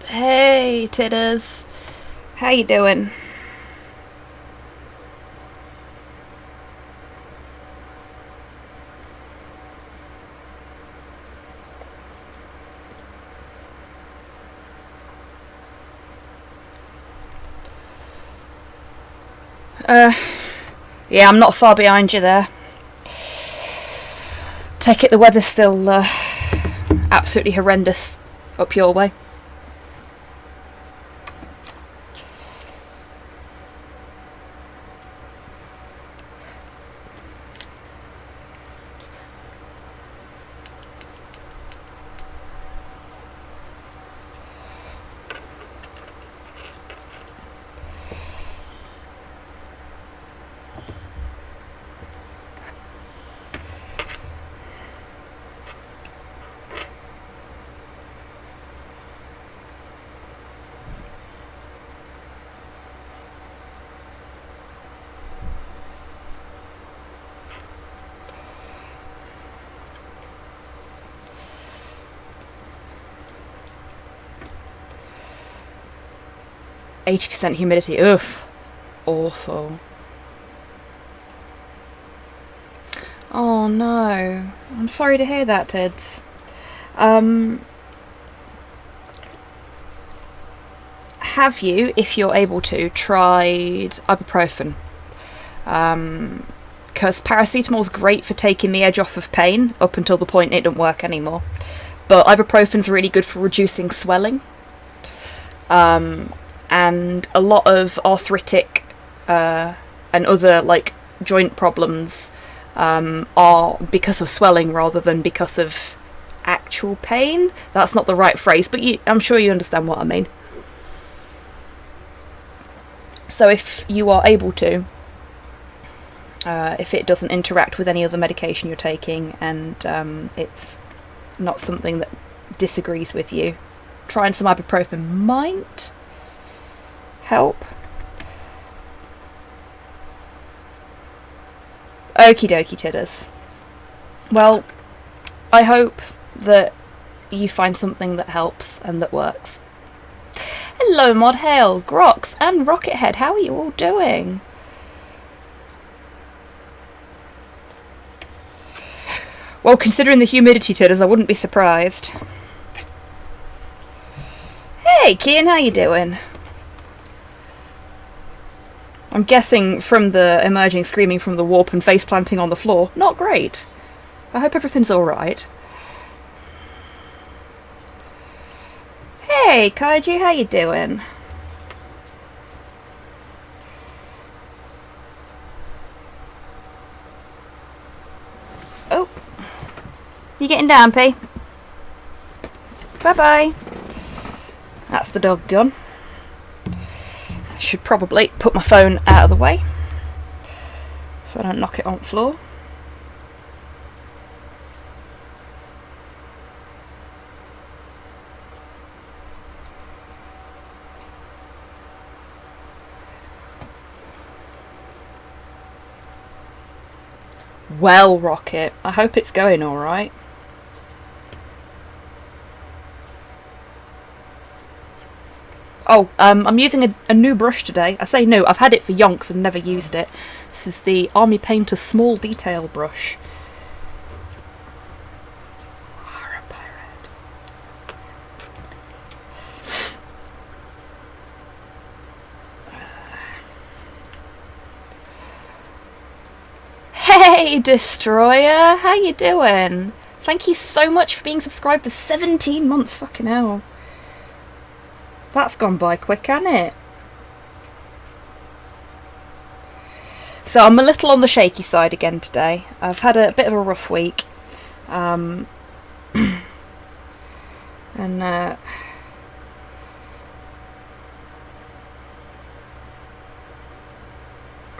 Hey, Titters. How you doing? Uh, yeah, I'm not far behind you there. Take it the weather's still absolutely horrendous up your way. %80 humidity. Ugh. Awful. Oh no. I'm sorry to hear that, Tids. Have you, if you're able to, tried ibuprofen? Because paracetamol's great for taking the edge off of pain up until the point it don't work anymore. But ibuprofen's really good for reducing swelling. And a lot of arthritic and other like joint problems are because of swelling rather than because of actual pain. That's not the right phrase, but I'm sure you understand what I mean. So if you are able to, if it doesn't interact with any other medication you're taking and it's not something that disagrees with you, trying some ibuprofen might help. Okie dokie, Tidders. Well, I hope that you find something that helps and that works. Hello, Mod Hale, Grox, and Rockethead. How are you all doing? Well, considering the humidity, Tidders, I wouldn't be surprised. Hey, Kian, how you doing? I'm guessing from the emerging screaming from the warp and face planting on the floor, not great. I hope everything's alright. Hey, Kaiju, how you doing? Oh. You getting down, P? Bye-bye. That's the dog gone. I should probably put my phone out of the way so I don't knock it on the floor. Well, Rocket, I hope it's going alright. Oh, I'm using a new brush today. I say new, I've had it for yonks and never used it. This is the Army Painter Small Detail Brush. Hey, Destroyer! How you doing? Thank you so much for being subscribed for 17 months. Fucking hell. That's gone by quick, hasn't it? So I'm a little on the shaky side again today. I've had a bit of a rough week. And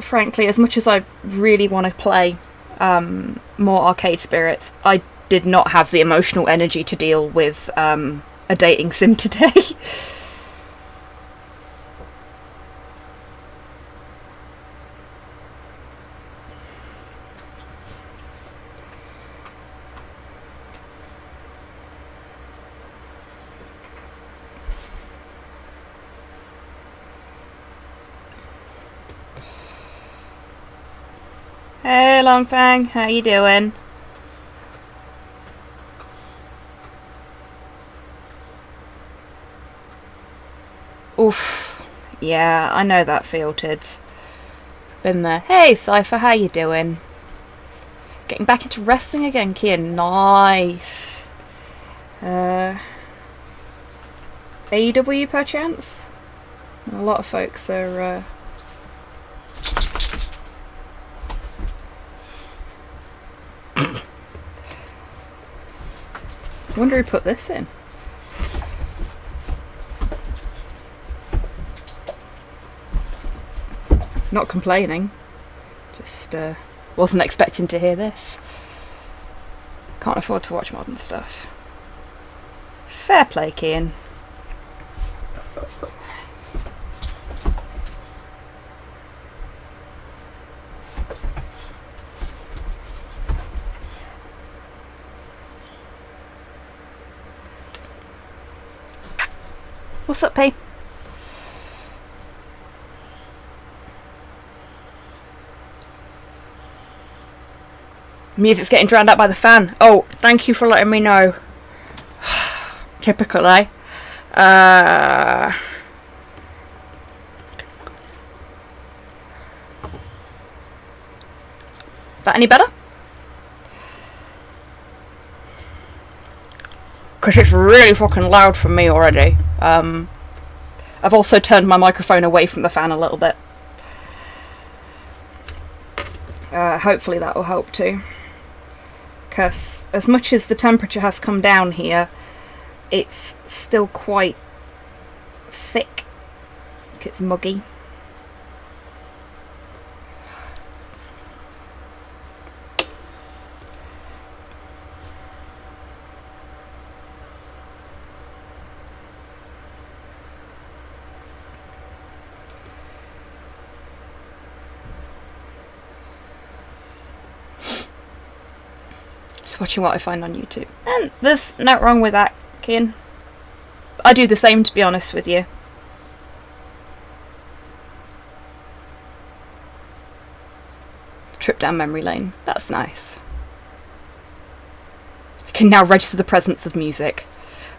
frankly, as much as I really want to play more Arcade Spirits, I did not have the emotional energy to deal with a dating sim today. Hey, Longfang, how you doing? Oof. Yeah, I know that feel, Tids. Been there. Hey, Cypher, how you doing? Getting back into wrestling again, Kian. Nice. AEW, perchance? A lot of folks are... I wonder who put this in. Not complaining. Just wasn't expecting to hear this. Can't afford to watch modern stuff. Fair play, Kian. What's up, P? Music's getting drowned out by the fan. Oh, thank you for letting me know. Typical, eh? That any better? Because it's really fucking loud for me already. I've also turned my microphone away from the fan a little bit. Hopefully that will help too. Because as much as the temperature has come down here, it's still quite thick. It's muggy. Just watching what I find on YouTube. And there's no wrong with that, Kian. I do the same, to be honest with you. Trip down memory lane. That's nice. I can now register the presence of music.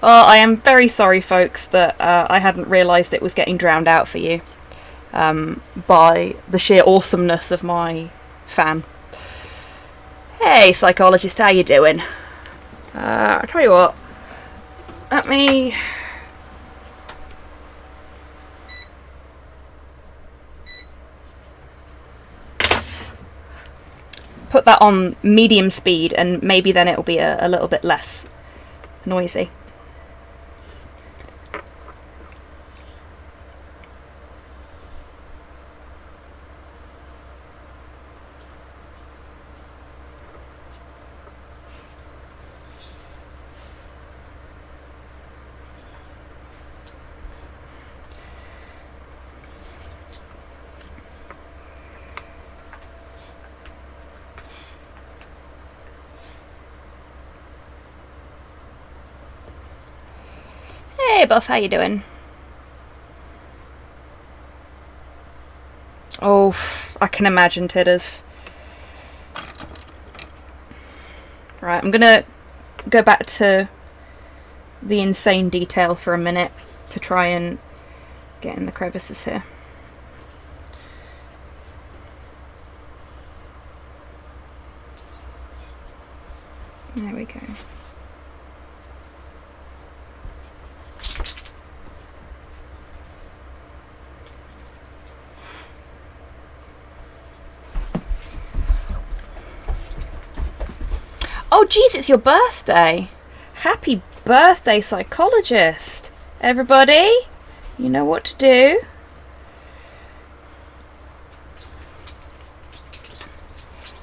Oh, I am very sorry, folks, that I hadn't realised it was getting drowned out for you by the sheer awesomeness of my fan. Hey, psychologist, how you doing? I'll tell you what. Let me... put that on medium speed and maybe then it'll be a little bit less noisy. Hey Buff, how you doing? Oh, I can imagine, Tidders. Right, I'm gonna go back to the insane detail for a minute to try and get in the crevices here. There we go. Oh geez, it's your birthday! Happy birthday, psychologist! Everybody, you know what to do.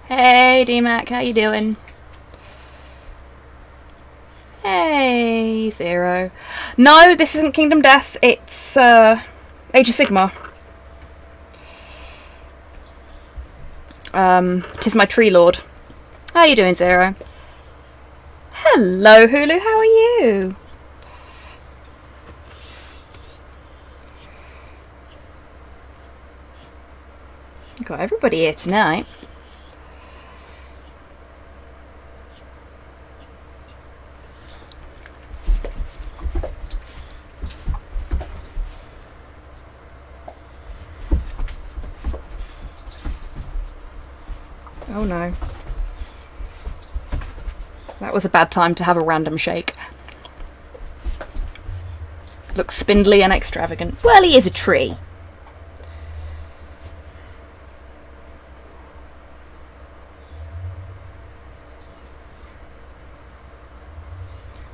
Hey D-Mac, how you doing? Hey, Zero. No, this isn't Kingdom Death, it's Age of Sigmar. Tis my tree lord. How you doing, Zero? Hello, Hulu, how are you? Got everybody here tonight. Oh no. That was a bad time to have a random shake. Looks spindly and extravagant. Well, he is a tree.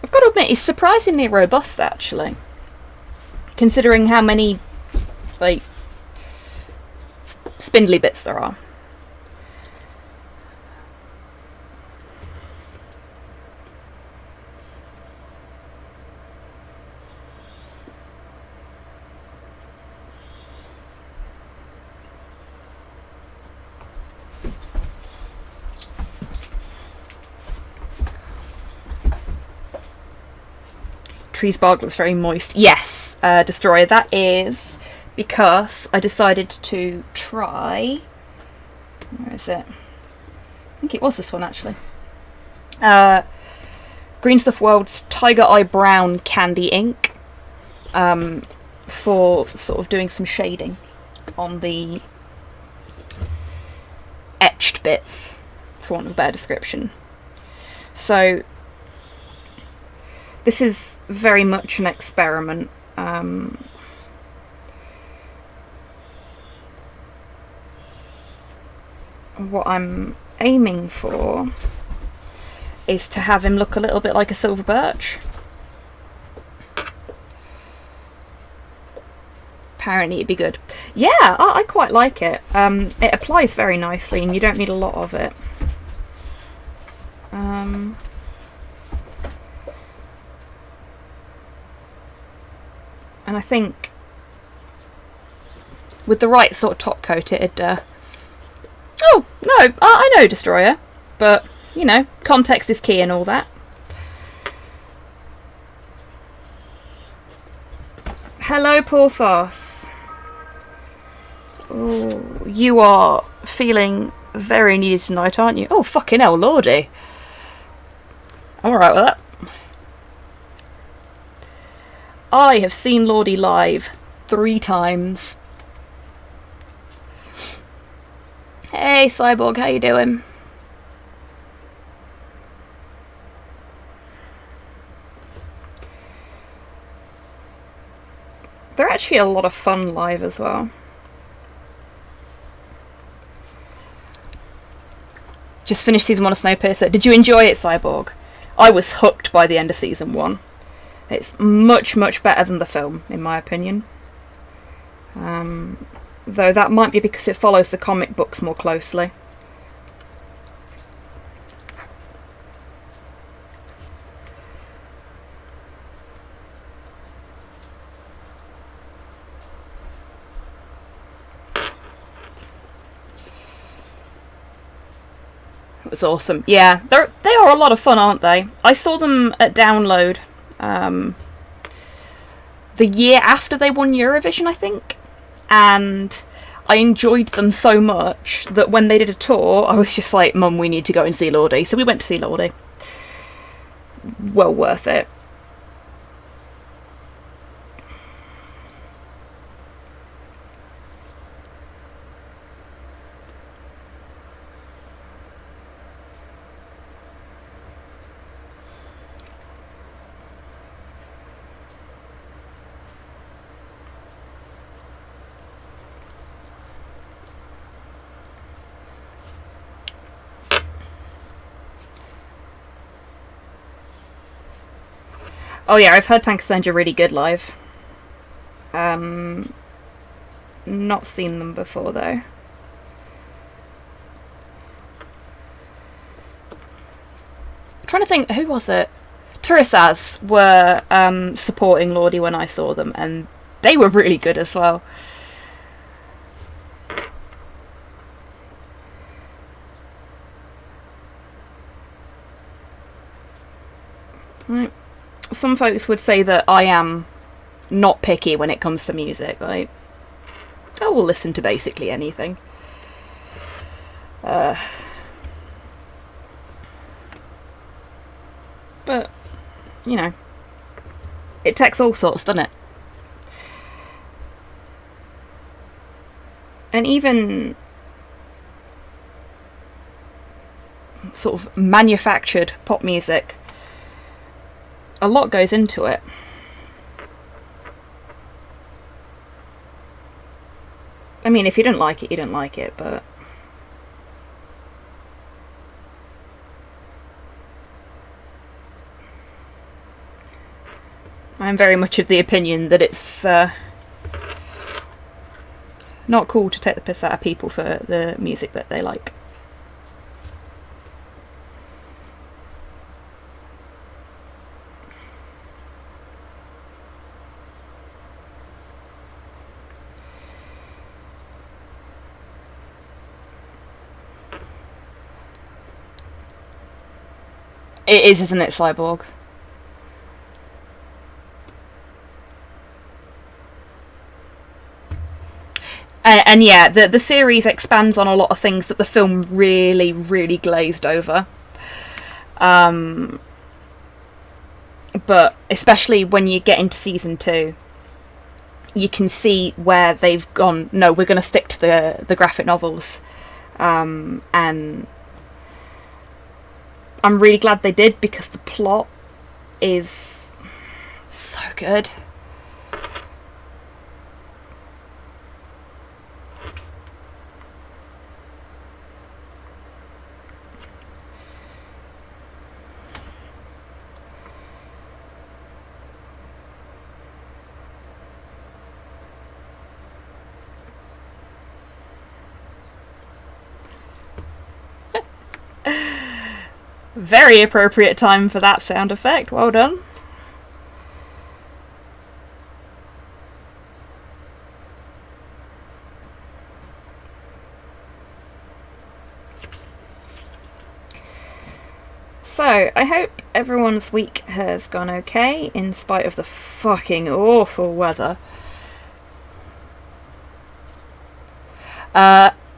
I've got to admit, he's surprisingly robust, actually. Considering how many, like, spindly bits there are. Tree's bark looks very moist. Yes, Destroyer, that is because I decided to try... Where is it? I think it was this one, actually. Green Stuff World's Tiger Eye Brown Candy Ink for sort of doing some shading on the etched bits, for want of a better description. So this is very much an experiment. What I'm aiming for is to have him look a little bit like a silver birch. Apparently it'd be good. Yeah, I quite like it. It applies very nicely and you don't need a lot of it. And I think with the right sort of top coat it'd... Oh, no, I know Destroyer, but, you know, context is key and all that. Hello, Porthos. Oh, you are feeling very needed tonight, aren't you? Oh, fucking hell, Lordy. I'm alright with that. I have seen Lordy live 3 times. Hey, Cyborg, how you doing? They're actually a lot of fun live as well. Just finished season 1 of Snowpiercer. Did you enjoy it, Cyborg? I was hooked by the end of season 1. It's much, much better than the film, in my opinion. Though that might be because it follows the comic books more closely. It was awesome. Yeah, they are a lot of fun, aren't they? I saw them at Download the year after they won Eurovision, I think. And I enjoyed them so much that when they did a tour, I was just like, Mum, we need to go and see Lordy. So we went to see Lordy. Well worth it. Oh yeah, I've heard Tankassenja really good live. Not seen them before though. I'm trying to think, who was it? Turisaz were supporting Lordy when I saw them, and they were really good as well. Right. Some folks would say that I am not picky when it comes to music. Like, I will listen to basically anything. But, you know, it takes all sorts, doesn't it? And even sort of manufactured pop music, a lot goes into it. I mean, if you don't like it, you don't like it, but I'm very much of the opinion that it's not cool to take the piss out of people for the music that they like. It is, isn't it, Cyborg? And yeah, the series expands on a lot of things that the film really, really glazed over. But especially when you get into season 2, you can see where they've gone, no, we're going to stick to the graphic novels. And I'm really glad they did, because the plot is so good. Very appropriate time for that sound effect. Well done. So, I hope everyone's week has gone okay, in spite of the fucking awful weather.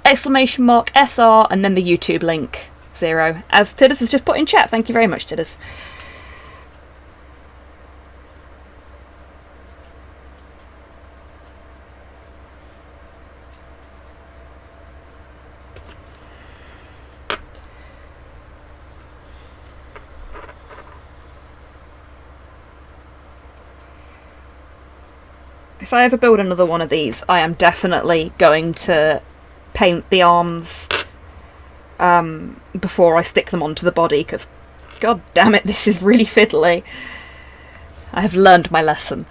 Exclamation mark SR and then the YouTube link. 0, as Tidders has just put in chat. Thank you very much, Tidders. If I ever build another one of these, I am definitely going to paint the arms before I stick them onto the body, because god damn it, this is really fiddly. I have learned my lesson.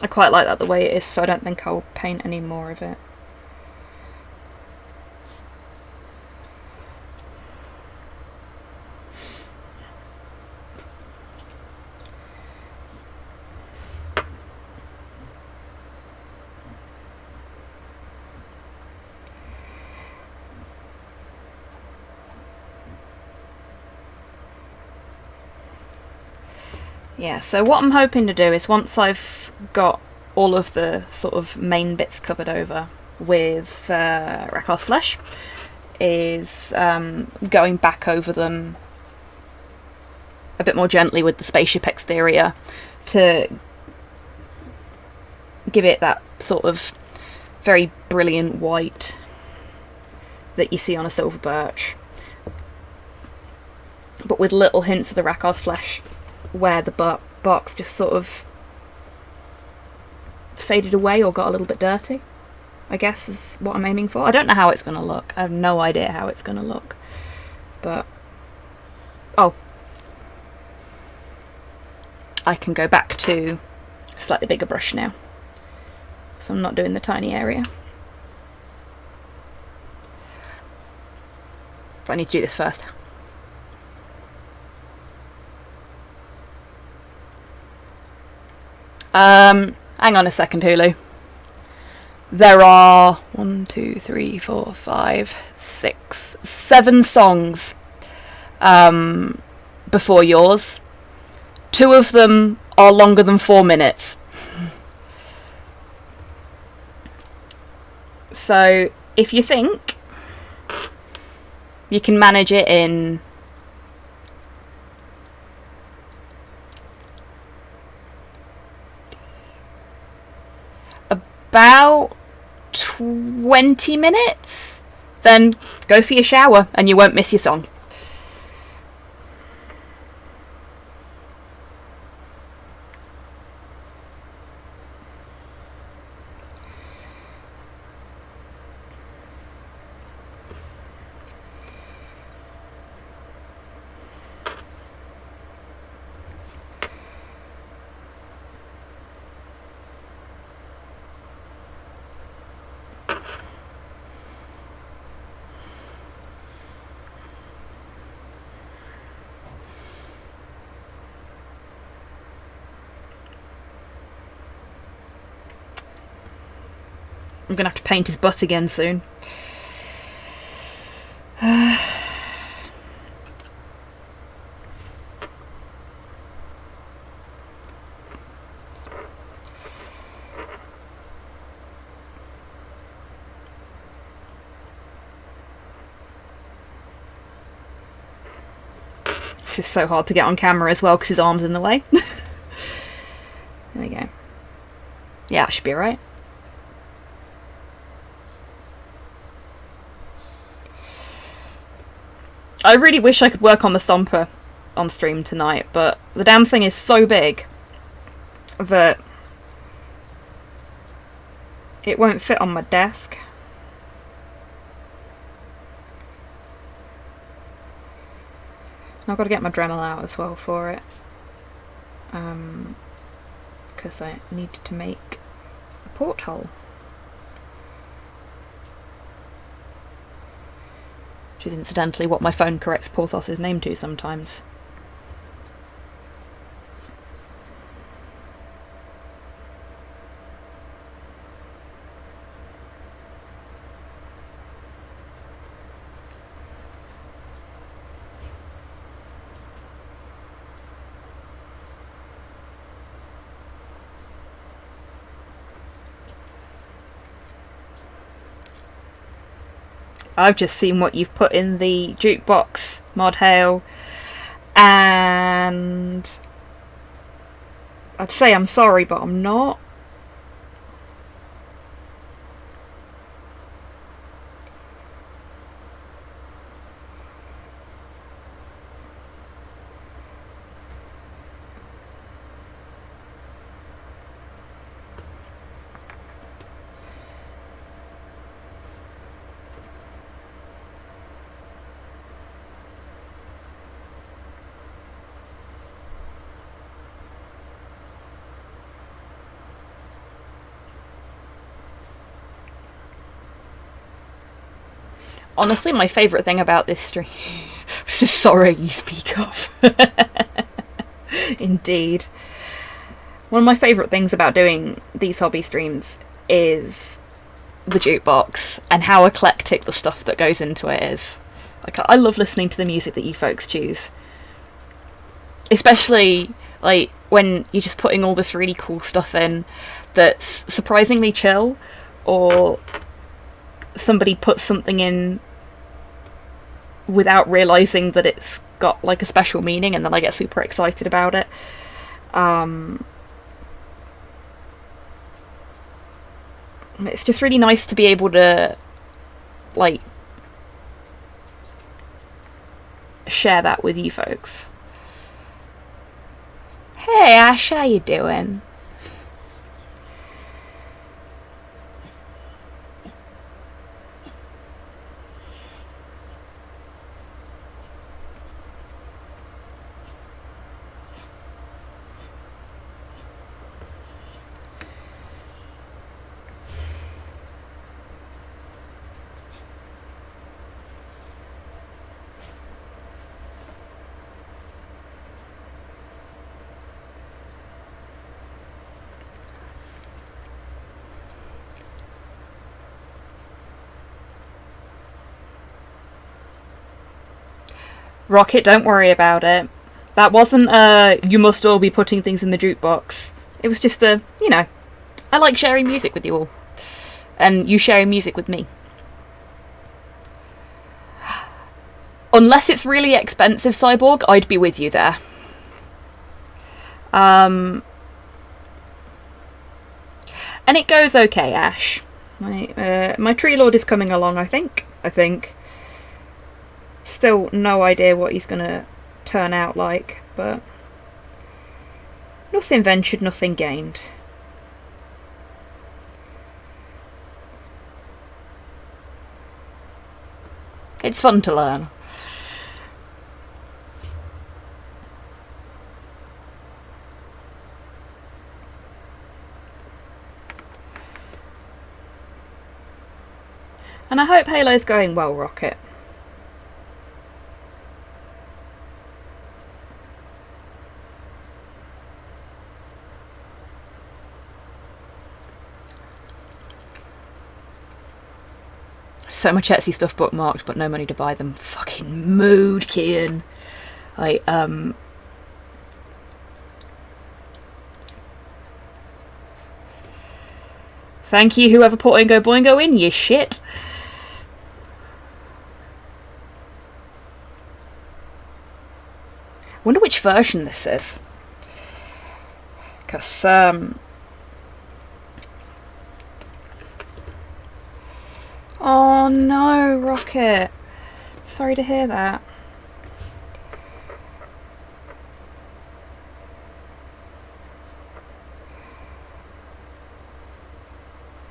I quite like that the way it is, so I don't think I'll paint any more of it. Yeah, so what I'm hoping to do is, once I've got all of the sort of main bits covered over with Rakarth Flesh, is going back over them a bit more gently with the spaceship exterior to give it that sort of very brilliant white that you see on a silver birch, but with little hints of the Rakarth Flesh where the box just sort of faded away or got a little bit dirty, I guess is what I'm aiming for. I don't know how it's going to look. I have no idea how it's going to look. But oh, I can go back to a slightly bigger brush now. So I'm not doing the tiny area. But I need to do this first. Hang on a second, Hulu. There are 1, 2, 3, 4, 5, 6, 7 songs before yours. 2 of them are longer than 4 minutes. So if you think you can manage it in about 20 minutes, then go for your shower and you won't miss your song. I'm gonna have to paint his butt again soon. This is so hard to get on camera as well because his arm's in the way. There we go. Yeah, that should be alright. I really wish I could work on the Stomper on stream tonight, but the damn thing is so big that it won't fit on my desk. I've got to get my Dremel out as well for it, because I needed to make a porthole, which is incidentally what my phone corrects Porthos's name to sometimes. I've just seen what you've put in the jukebox, Mod Hale, and I'd say I'm sorry, but I'm not. Honestly, my favourite thing about this stream... This is sorry you speak of. Indeed. One of my favourite things about doing these hobby streams is the jukebox and how eclectic the stuff that goes into it is. Like, I love listening to the music that you folks choose. Especially, like, when you're just putting all this really cool stuff in that's surprisingly chill, or somebody puts something in without realising that it's got like a special meaning, and then I get super excited about it. It's just really nice to be able to like share that with you folks. Hey Ash, how you doing? Rocket, don't worry about it. That wasn't you must all be putting things in the jukebox. It was just you know, I like sharing music with you all. and you sharing music with me. Unless it's really expensive, Cyborg, I'd be with you there. And it goes okay, Ash. My Tree Lord is coming along, I think. Still no idea what he's going to turn out like, but nothing ventured, nothing gained. It's fun to learn. And I hope Halo's going well, Rocket. So much Etsy stuff bookmarked, but no money to buy them. Fucking mood, Kian. Thank you, whoever put Oingo Boingo in, you shit. Wonder which version this is. Because, oh no, Rocket. Sorry to hear that.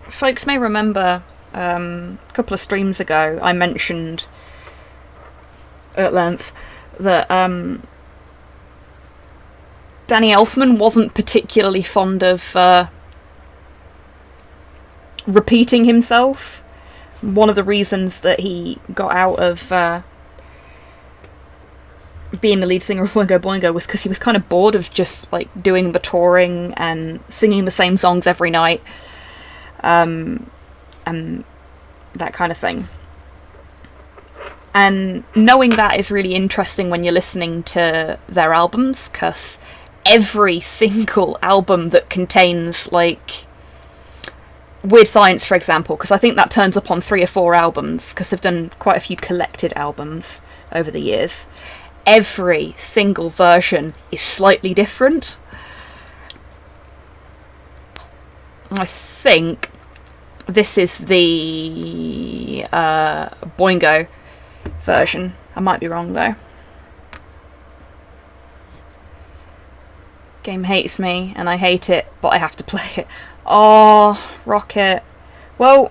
Folks may remember a couple of streams ago I mentioned at length that Danny Elfman wasn't particularly fond of repeating himself. One of the reasons that he got out of being the lead singer of Oingo Boingo was because he was kind of bored of just like doing the touring and singing the same songs every night, and that kind of thing. And knowing that is really interesting when you're listening to their albums, because every single album that contains, like, Weird Science, for example, because I think that turns up on 3 or 4 albums, because they've done quite a few collected albums over the years. Every single version is slightly different. I think this is the Boingo version. I might be wrong, though. Game hates me, and I hate it, but I have to play it. Oh, Rocket. Well,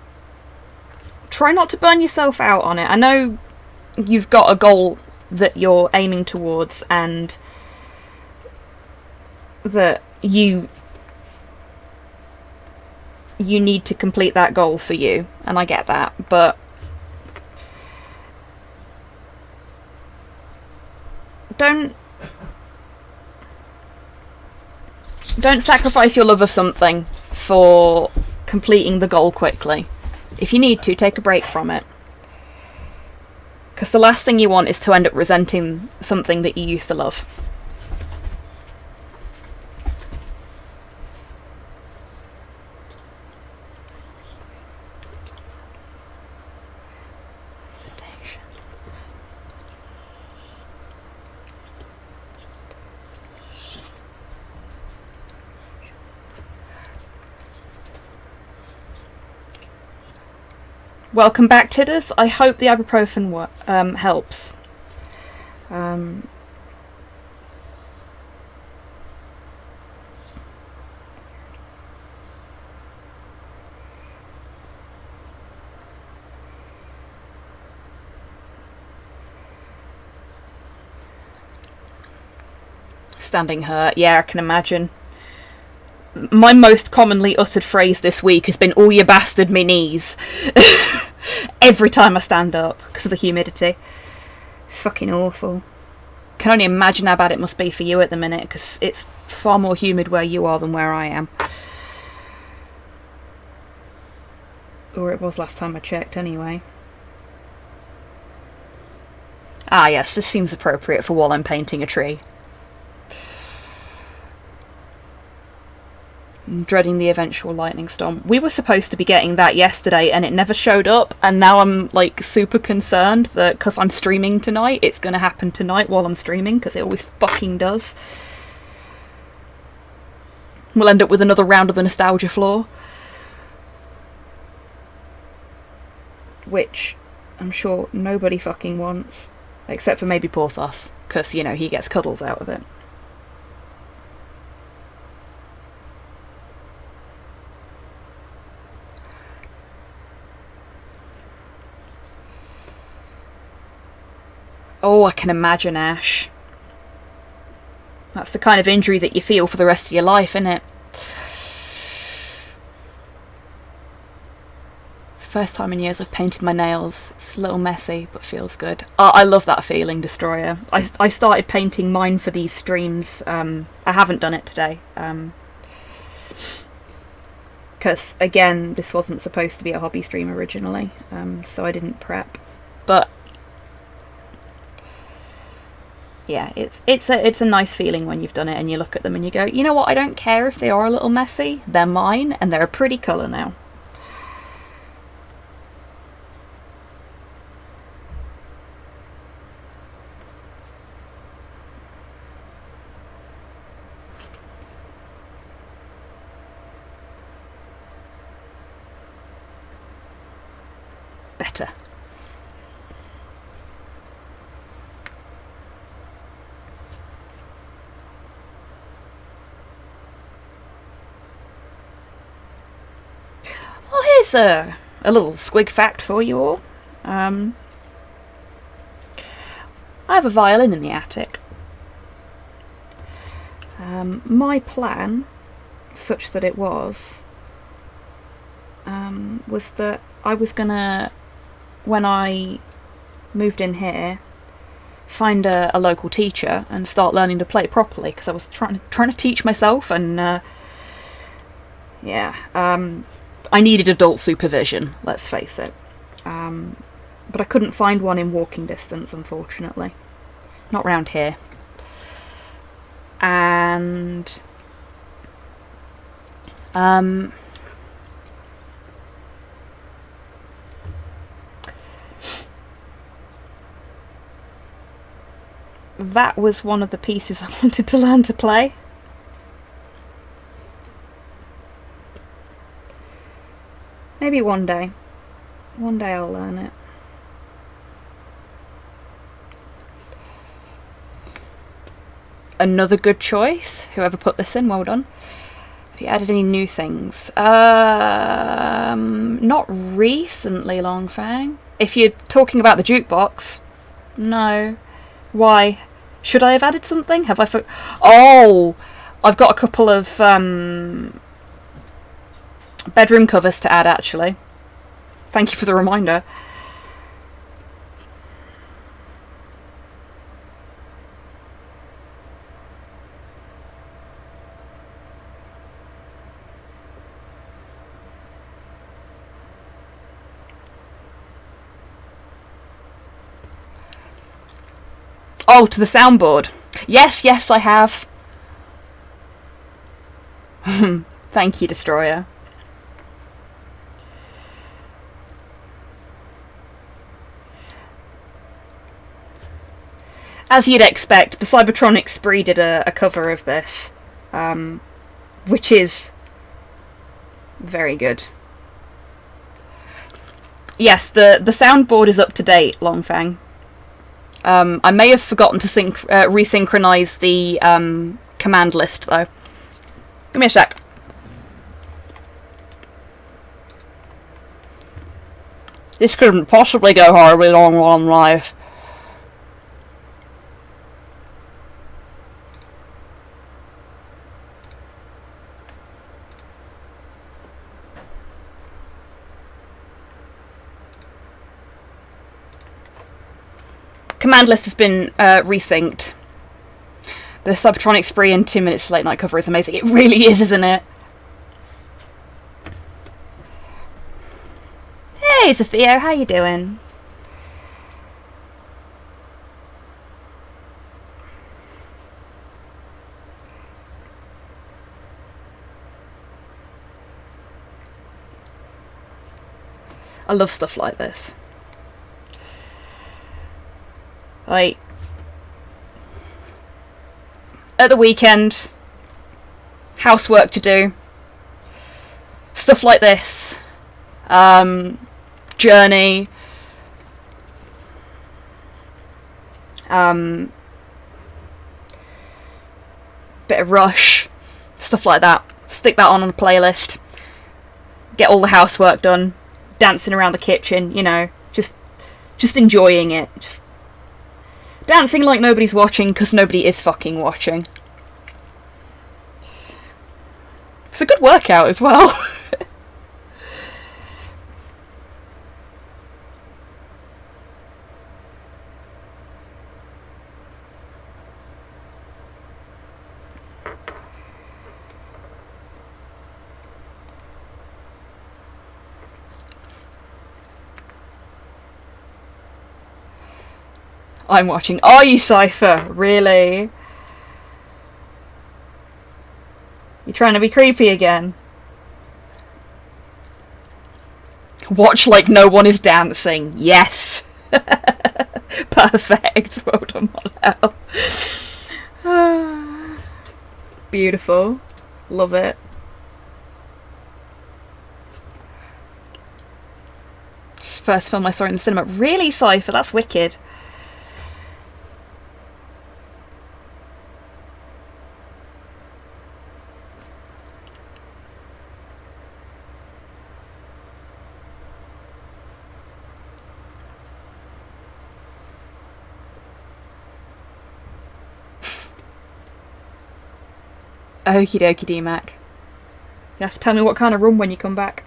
try not to burn yourself out on it. I know you've got a goal that you're aiming towards, and that you need to complete that goal for you, and I get that, but don't sacrifice your love of something for completing the goal quickly. If you need to, take a break from it. Because the last thing you want is to end up resenting something that you used to love. Welcome back, Tidders. I hope the ibuprofen helps. Standing hurt. Yeah, I can imagine. My most commonly uttered phrase this week has been, "Oh, you bastard, me knees." Every time I stand up, because of the humidity. It's fucking awful. Can only imagine how bad it must be for you at the minute, because it's far more humid where you are than where I am. Or it was last time I checked, anyway. Ah yes, this seems appropriate for while I'm painting a tree. I'm dreading the eventual lightning storm. We were supposed to be getting that yesterday and it never showed up, and now I'm like super concerned that because I'm streaming tonight, it's going to happen tonight while I'm streaming, because it always fucking does. We'll end up with another round of the nostalgia floor. Which I'm sure nobody fucking wants. Except for maybe Porthos, because, you know, he gets cuddles out of it. Oh, I can imagine, Ash. That's the kind of injury that you feel for the rest of your life, isn't it? First time in years I've painted my nails. It's a little messy, but feels good. I love that feeling, Destroyer. I started painting mine for these streams. I haven't done it today. Because, again, this wasn't supposed to be a hobby stream originally, so I didn't prep. But yeah, it's a nice feeling when you've done it and you look at them and you go, you know what, I don't care if they are a little messy, they're mine and they're a pretty colour now. Better. Well, here's a little squig fact for you all. I have a violin in the attic. My plan, such that it was that I was gonna, when I moved in here, find a local teacher and start learning to play properly, because I was trying to teach myself, and I needed adult supervision, let's face it. But I couldn't find one in walking distance, unfortunately. Not round here. And that was one of the pieces I wanted to learn to play. Maybe one day. One day I'll learn it. Another good choice. Whoever put this in, well done. Have you added any new things? Not recently, Longfang. If you're talking about the jukebox, no. Why? Should I have added something? Have I Oh! I've got a couple of bedroom covers to add, actually. Thank you for the reminder. Oh, to the soundboard. Yes, I have. Thank you, Destroyer. As you'd expect, the Cybertronic Spree did a cover of this, which is very good. Yes, the soundboard is up to date, Longfang. I may have forgotten to resynchronize the command list, though. Give me a sec. This couldn't possibly go horribly wrong while I'm live. Command list has been resynced. The Cybertronic Spree and 2 minutes late night cover is amazing. It really is, isn't it? Hey, Sophia, how you doing? I love stuff like this. Like, at the weekend, housework to do, stuff like this, Journey, bit of Rush, stuff like that. Stick that on a playlist, get all the housework done, dancing around the kitchen, you know, just enjoying it, just dancing like nobody's watching, because nobody is fucking watching. It's a good workout as well. I'm watching. Are you, Cypher? Really? You trying to be creepy again? Watch like no one is dancing. Yes! Perfect. Well done, Monel. Beautiful. Love it. It's the first film I saw in the cinema. Really, Cypher? That's wicked. Okie dokie, D-Mac. You have to tell me what kind of room when you come back.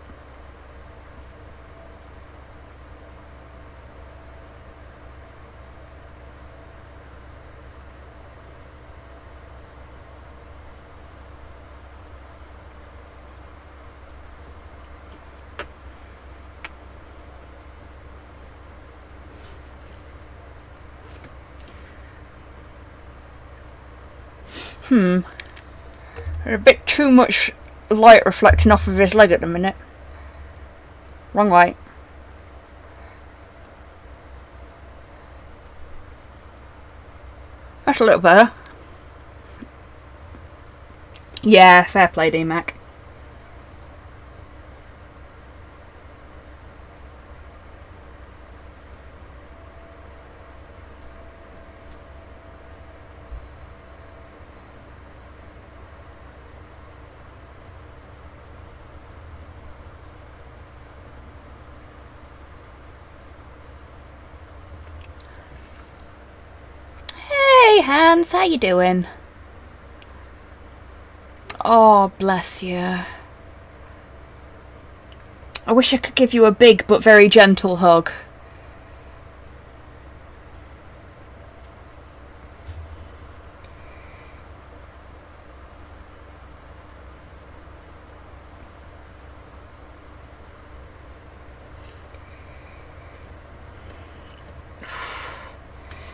There's a bit too much light reflecting off of his leg at the minute. Wrong way. That's a little better. Yeah, fair play, D-Mac. Hey Hans, how you doing? Oh, bless you. I wish I could give you a big but very gentle hug.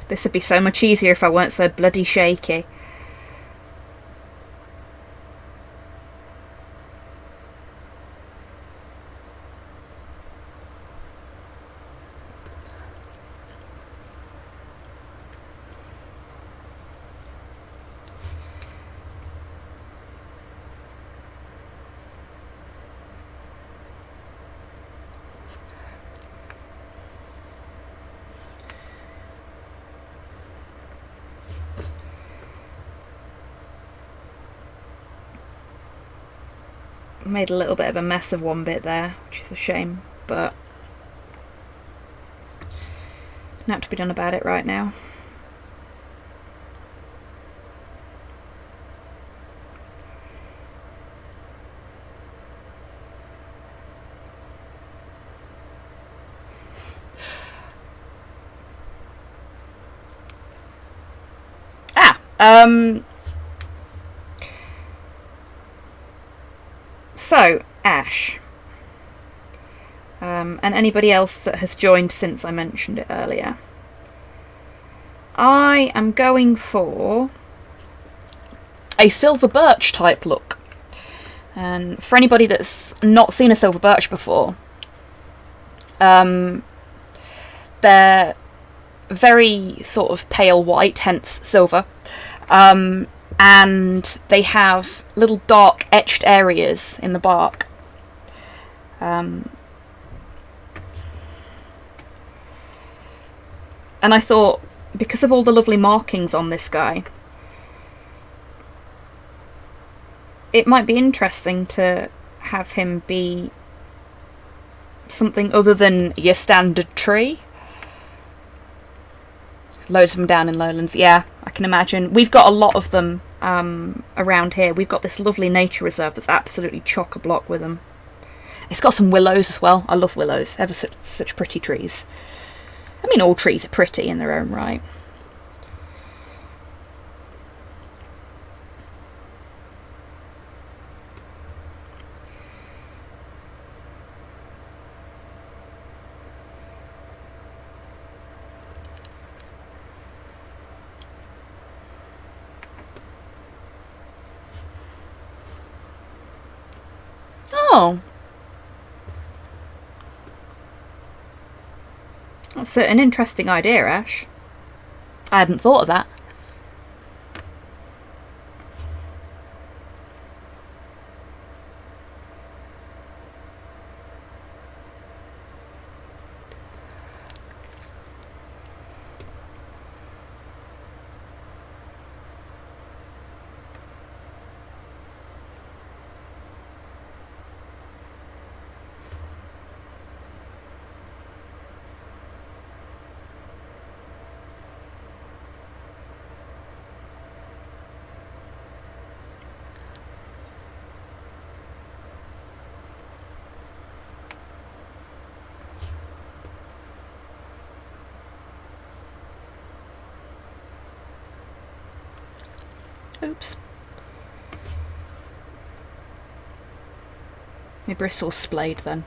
This would be so much easier if I weren't so bloody shaky. Made a little bit of a mess of one bit there, which is a shame, but not to be done about it right now. So, Ash, and anybody else that has joined since I mentioned it earlier, I am going for a silver birch type look. And for anybody that's not seen a silver birch before, They're very sort of pale white, hence silver. And they have little dark etched areas in the bark. And I thought, because of all the lovely markings on this guy, it might be interesting to have him be something other than your standard tree. Loads of them down in Lowlands. Yeah, I can imagine. We've got a lot of them around here. We've got this lovely nature reserve that's absolutely chock-a-block with them. It's got some willows as well. I love willows. Ever such pretty trees. I mean, all trees are pretty in their own right. Oh. That's an interesting idea, Ash. I hadn't thought of that. Oops. My bristles splayed then.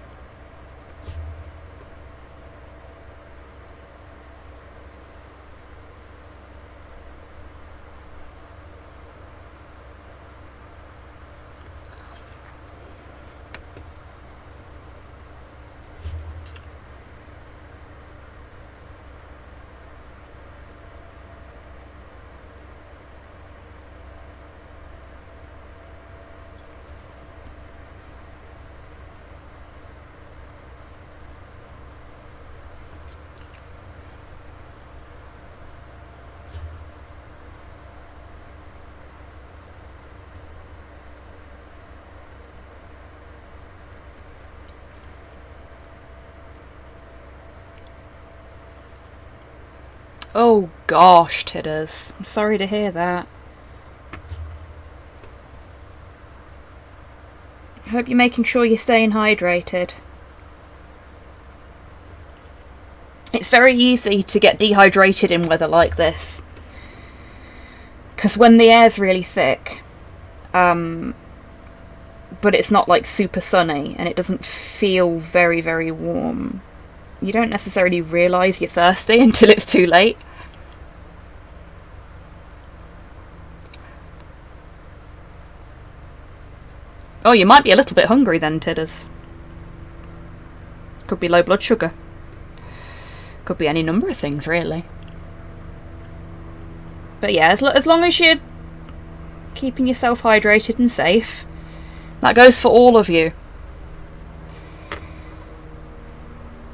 Oh gosh, Tidders. I'm sorry to hear that. I hope you're making sure you're staying hydrated. It's very easy to get dehydrated in weather like this. Because when the air's really thick, but it's not like super sunny and it doesn't feel very, very warm, you don't necessarily realise you're thirsty until it's too late. Oh, you might be a little bit hungry then, Tidders. Could be low blood sugar. Could be any number of things, really. But yeah, as long as you're keeping yourself hydrated and safe, that goes for all of you.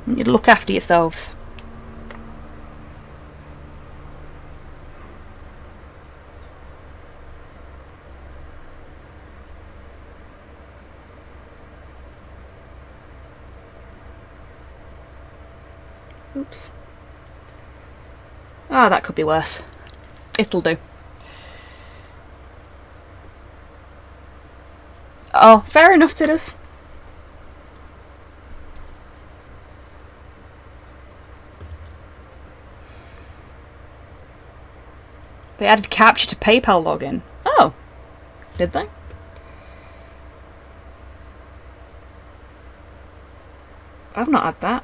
You need to look after yourselves. Oops. Ah, that could be worse. It'll do. Oh, fair enough, Tidders. They added capture to PayPal login. Oh, did they? I've not had that.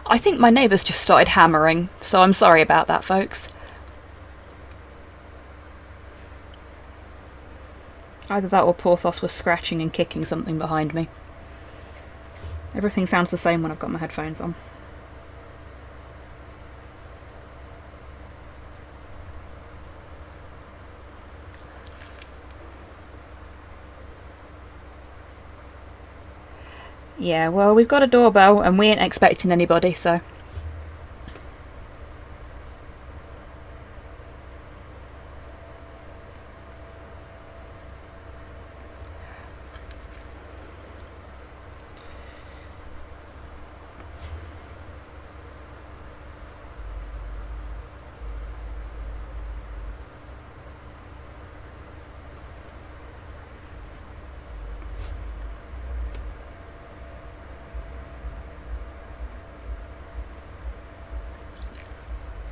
I think my neighbours just started hammering, so I'm sorry about that, folks. Either that or Porthos was scratching and kicking something behind me. Everything sounds the same when I've got my headphones on. Yeah, well, we've got a doorbell and we ain't expecting anybody, so...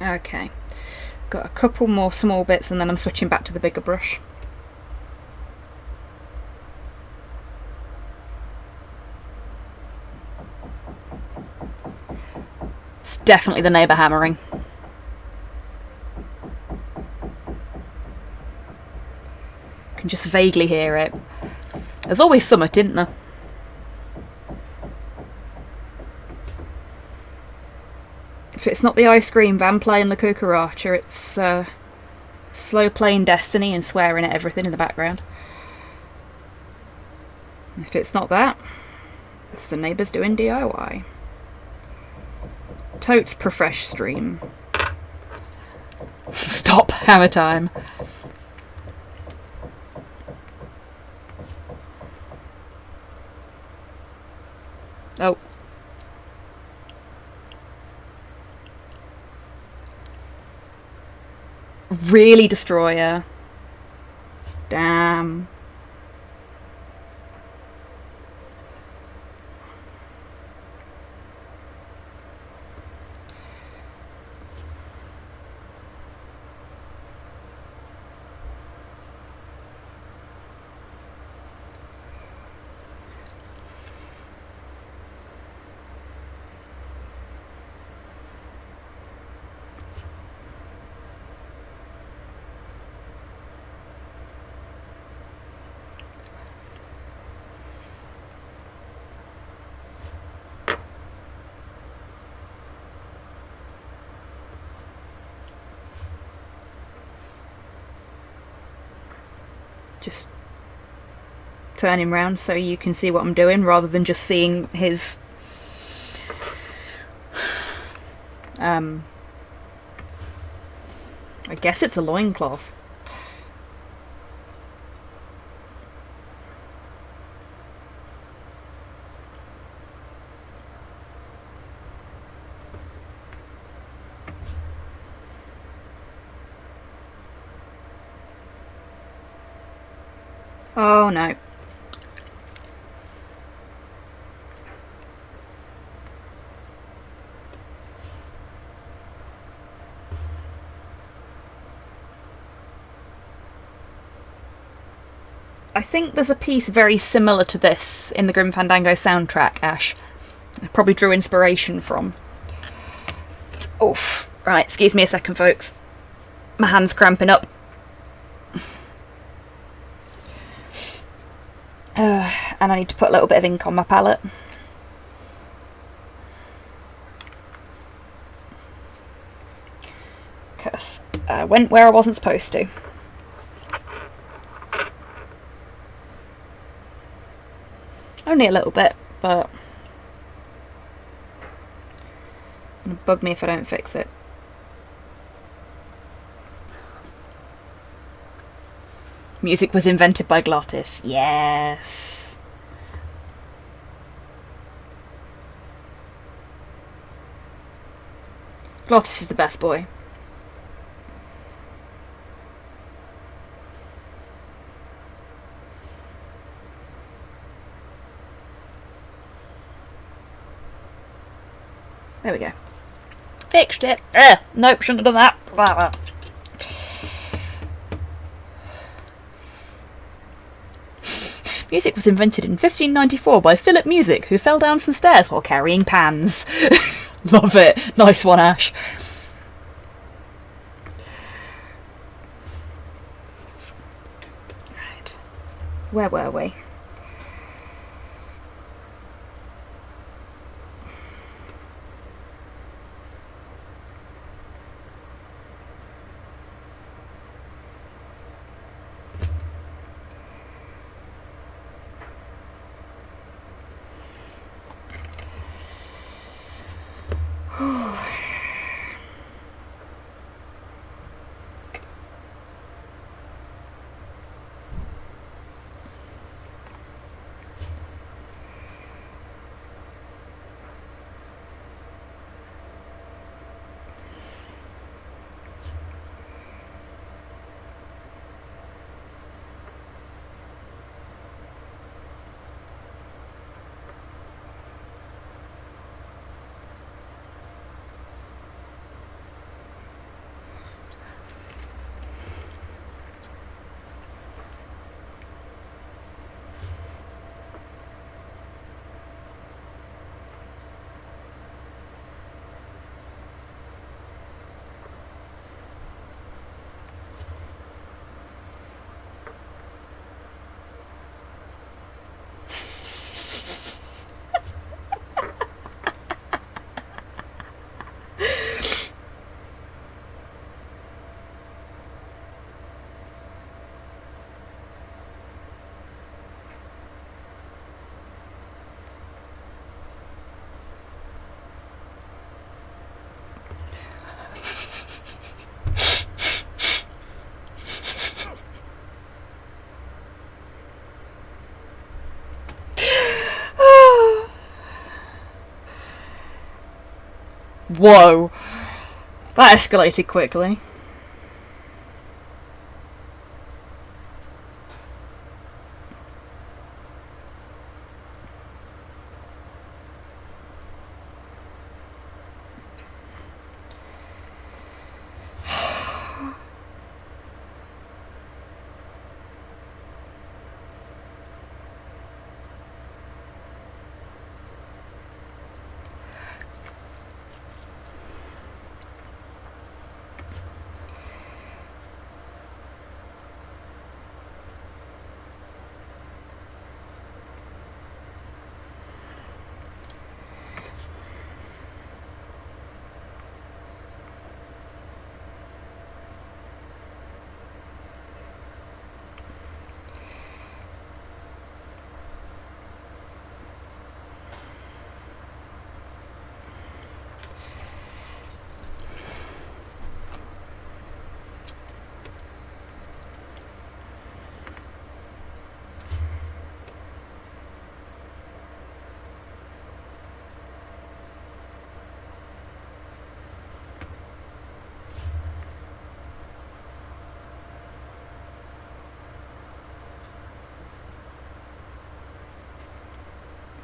Okay, got a couple more small bits and then I'm switching back to the bigger brush. It's definitely the neighbour hammering. Can just vaguely hear it. There's always summit, isn't there? If it's not the ice cream van playing the cucaracha, it's slow playing Destiny and swearing at everything in the background. If it's not that, it's the neighbours doing DIY. Totes profresh stream. Stop, hammer time. Oh. Really, Destroyer? Damn. Just turn him round so you can see what I'm doing rather than just seeing his I guess it's a loincloth. Oh no. I think there's a piece very similar to this in the Grim Fandango soundtrack, Ash. I probably drew inspiration from. Oof. Right, excuse me a second, folks. My hand's cramping up. And I need to put a little bit of ink on my palette. Because I went where I wasn't supposed to. Only a little bit, but it's gonna bug me if I don't fix it. Music was invented by Glottis. Yes. Glottis is the best boy. There we go. Fixed it. Nope, shouldn't have done that. Blah, blah. Music was invented in 1594 by Philip Music, who fell down some stairs while carrying pans. Love it. Nice one, Ash. Right. Where were we? Whoa. That escalated quickly.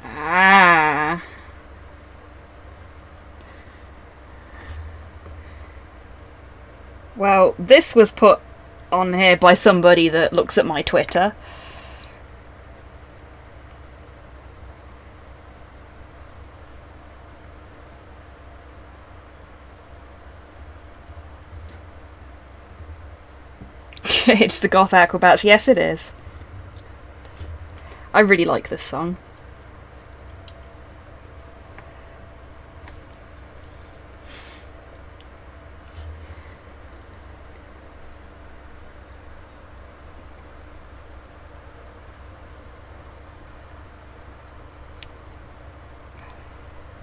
Ah. Well, this was put on here by somebody that looks at my Twitter. It's the Goth Acrobats. Yes, it is. I really like this song.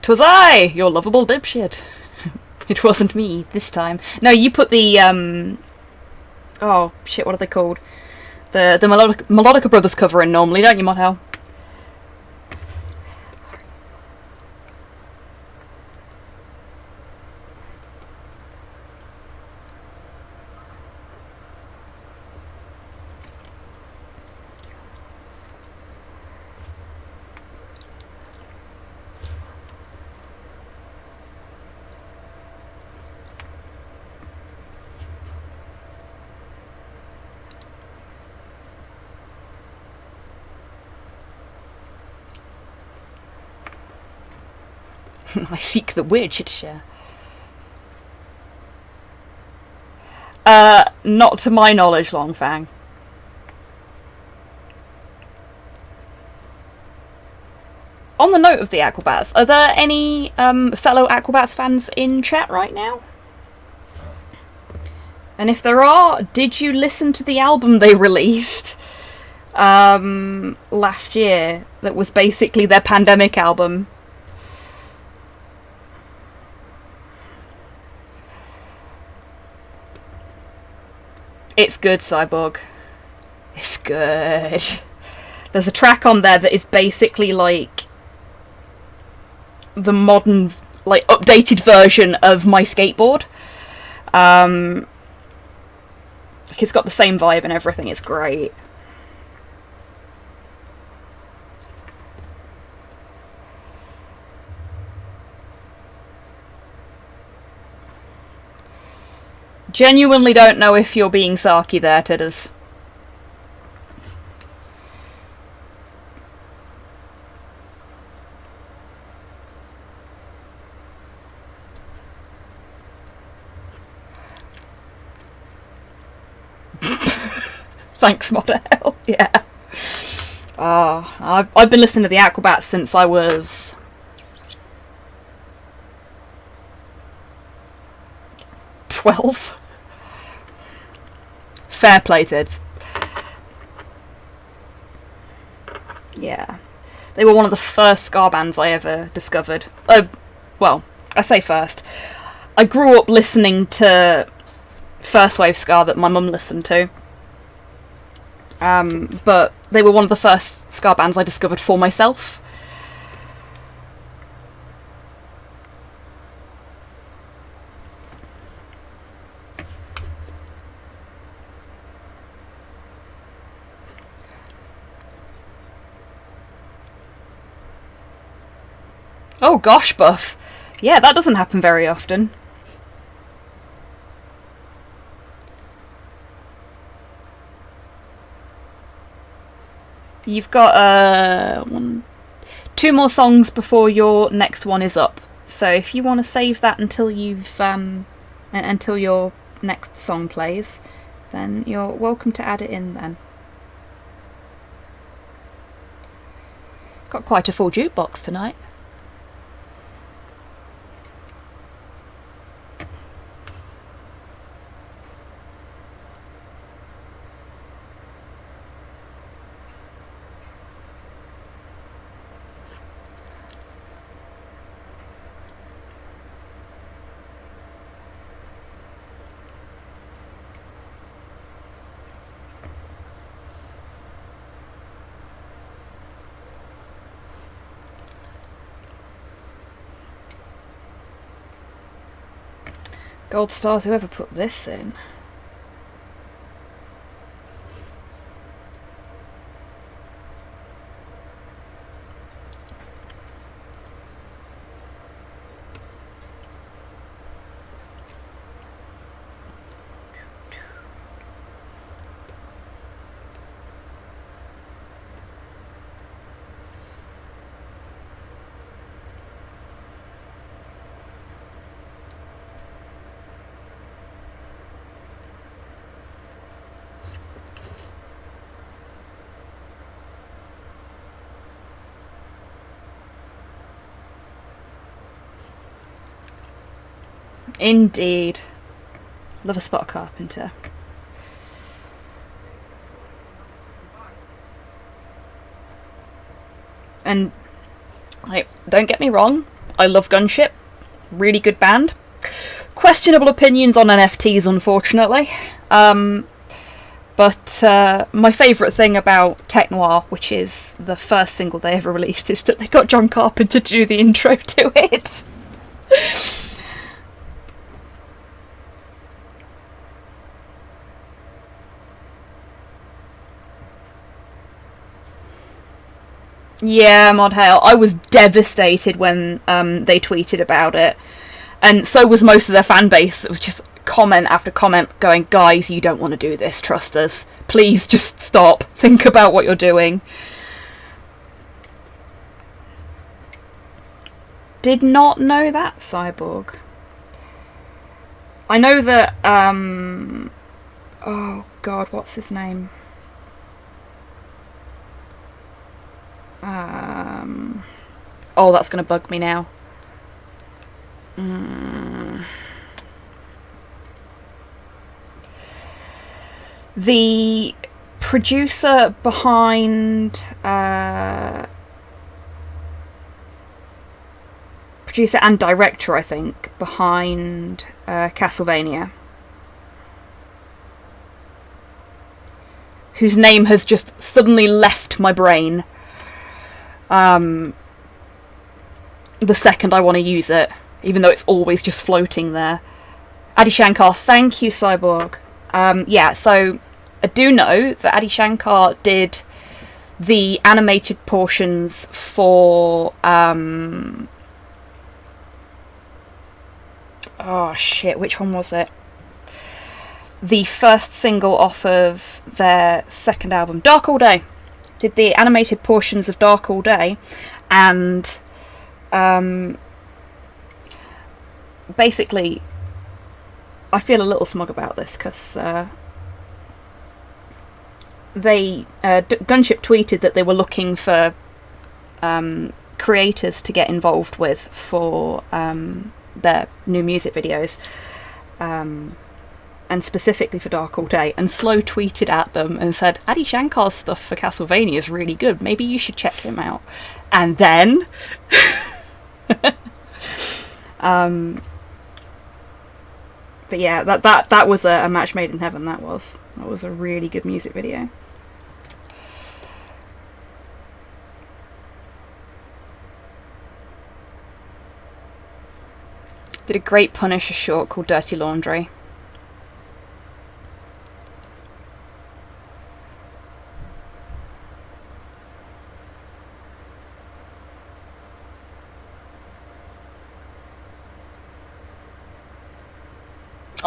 "'Twas I, your lovable dipshit." It wasn't me this time. No, you put the oh shit, what are they called? The Melodica Brothers cover in normally, don't you, Modhel? I seek the weird shit to share. Not to my knowledge, Longfang. On the note of the Aquabats, are there any fellow Aquabats fans in chat right now? And if there are, did you listen to the album they released last year that was basically their pandemic album? It's good, Cyborg. It's good. There's a track on there that is basically like the modern, like, updated version of My Skateboard. It's got the same vibe and everything. It's great. Genuinely don't know if you're being sarky there, Tidders. Thanks, Model. Yeah. I've been listening to the Aquabats since I was 12. Fair play, Tids. Yeah. They were one of the first ska bands I ever discovered. Well, I say first. I grew up listening to first wave ska that my mum listened to. But they were one of the first ska bands I discovered for myself. Oh gosh, Buff. Yeah, that doesn't happen very often. You've got 2 more songs before your next one is up. So if you want to save that until you've until your next song plays, then you're welcome to add it in then. Got quite a full jukebox tonight. Gold stars, whoever put this in. Indeed. Love a spot carpenter. And, like, don't get me wrong, I love Gunship. Really good band. Questionable opinions on NFTs, unfortunately. But my favourite thing about Tech Noir, which is the first single they ever released, is that they got John Carpenter to do the intro to it. Yeah, Mod Hale. I was devastated when they tweeted about it. And so was most of their fan base. It was just comment after comment going, guys, you don't want to do this, trust us. Please just stop. Think about what you're doing. did not know that, Cyborg. I know that, oh god, what's his name? Oh, that's going to bug me now. The producer behind... producer and director, I think, behind Castlevania. Whose name has just suddenly left my brain. The second I want to use it, even though it's always just floating there. Adi Shankar, thank you, Cyborg. Yeah, so I do know that Adi Shankar did the animated portions for... oh shit, which one was it? The first single off of their second album, Dark All Day. Did the animated portions of Dark All Day, and basically I feel a little smug about this because Gunship tweeted that they were looking for creators to get involved with for their new music videos, and specifically for Dark All Day, and Slow tweeted at them and said, Adi Shankar's stuff for Castlevania is really good, maybe you should check him out. And then but yeah, that was a match made in heaven. That was a really good music video. Did a great Punisher short called Dirty Laundry.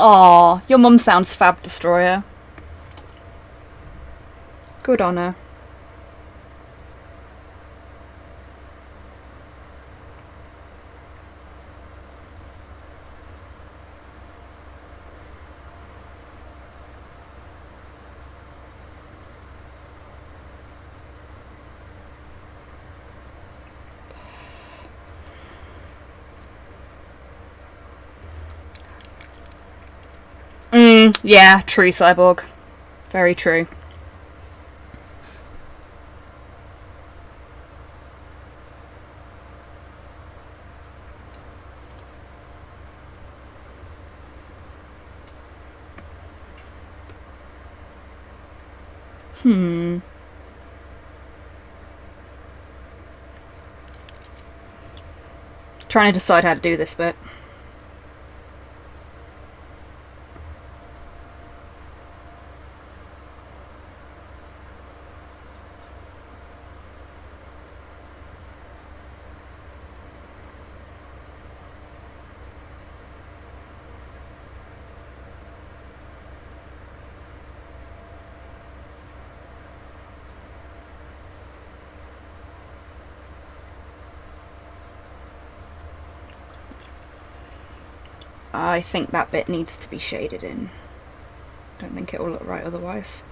Aw, your mum sounds fab, Destroyer. Good on her. Yeah, true, Cyborg. Very true. Trying to decide how to do this bit. I think that bit needs to be shaded in. Don't think it will look right otherwise.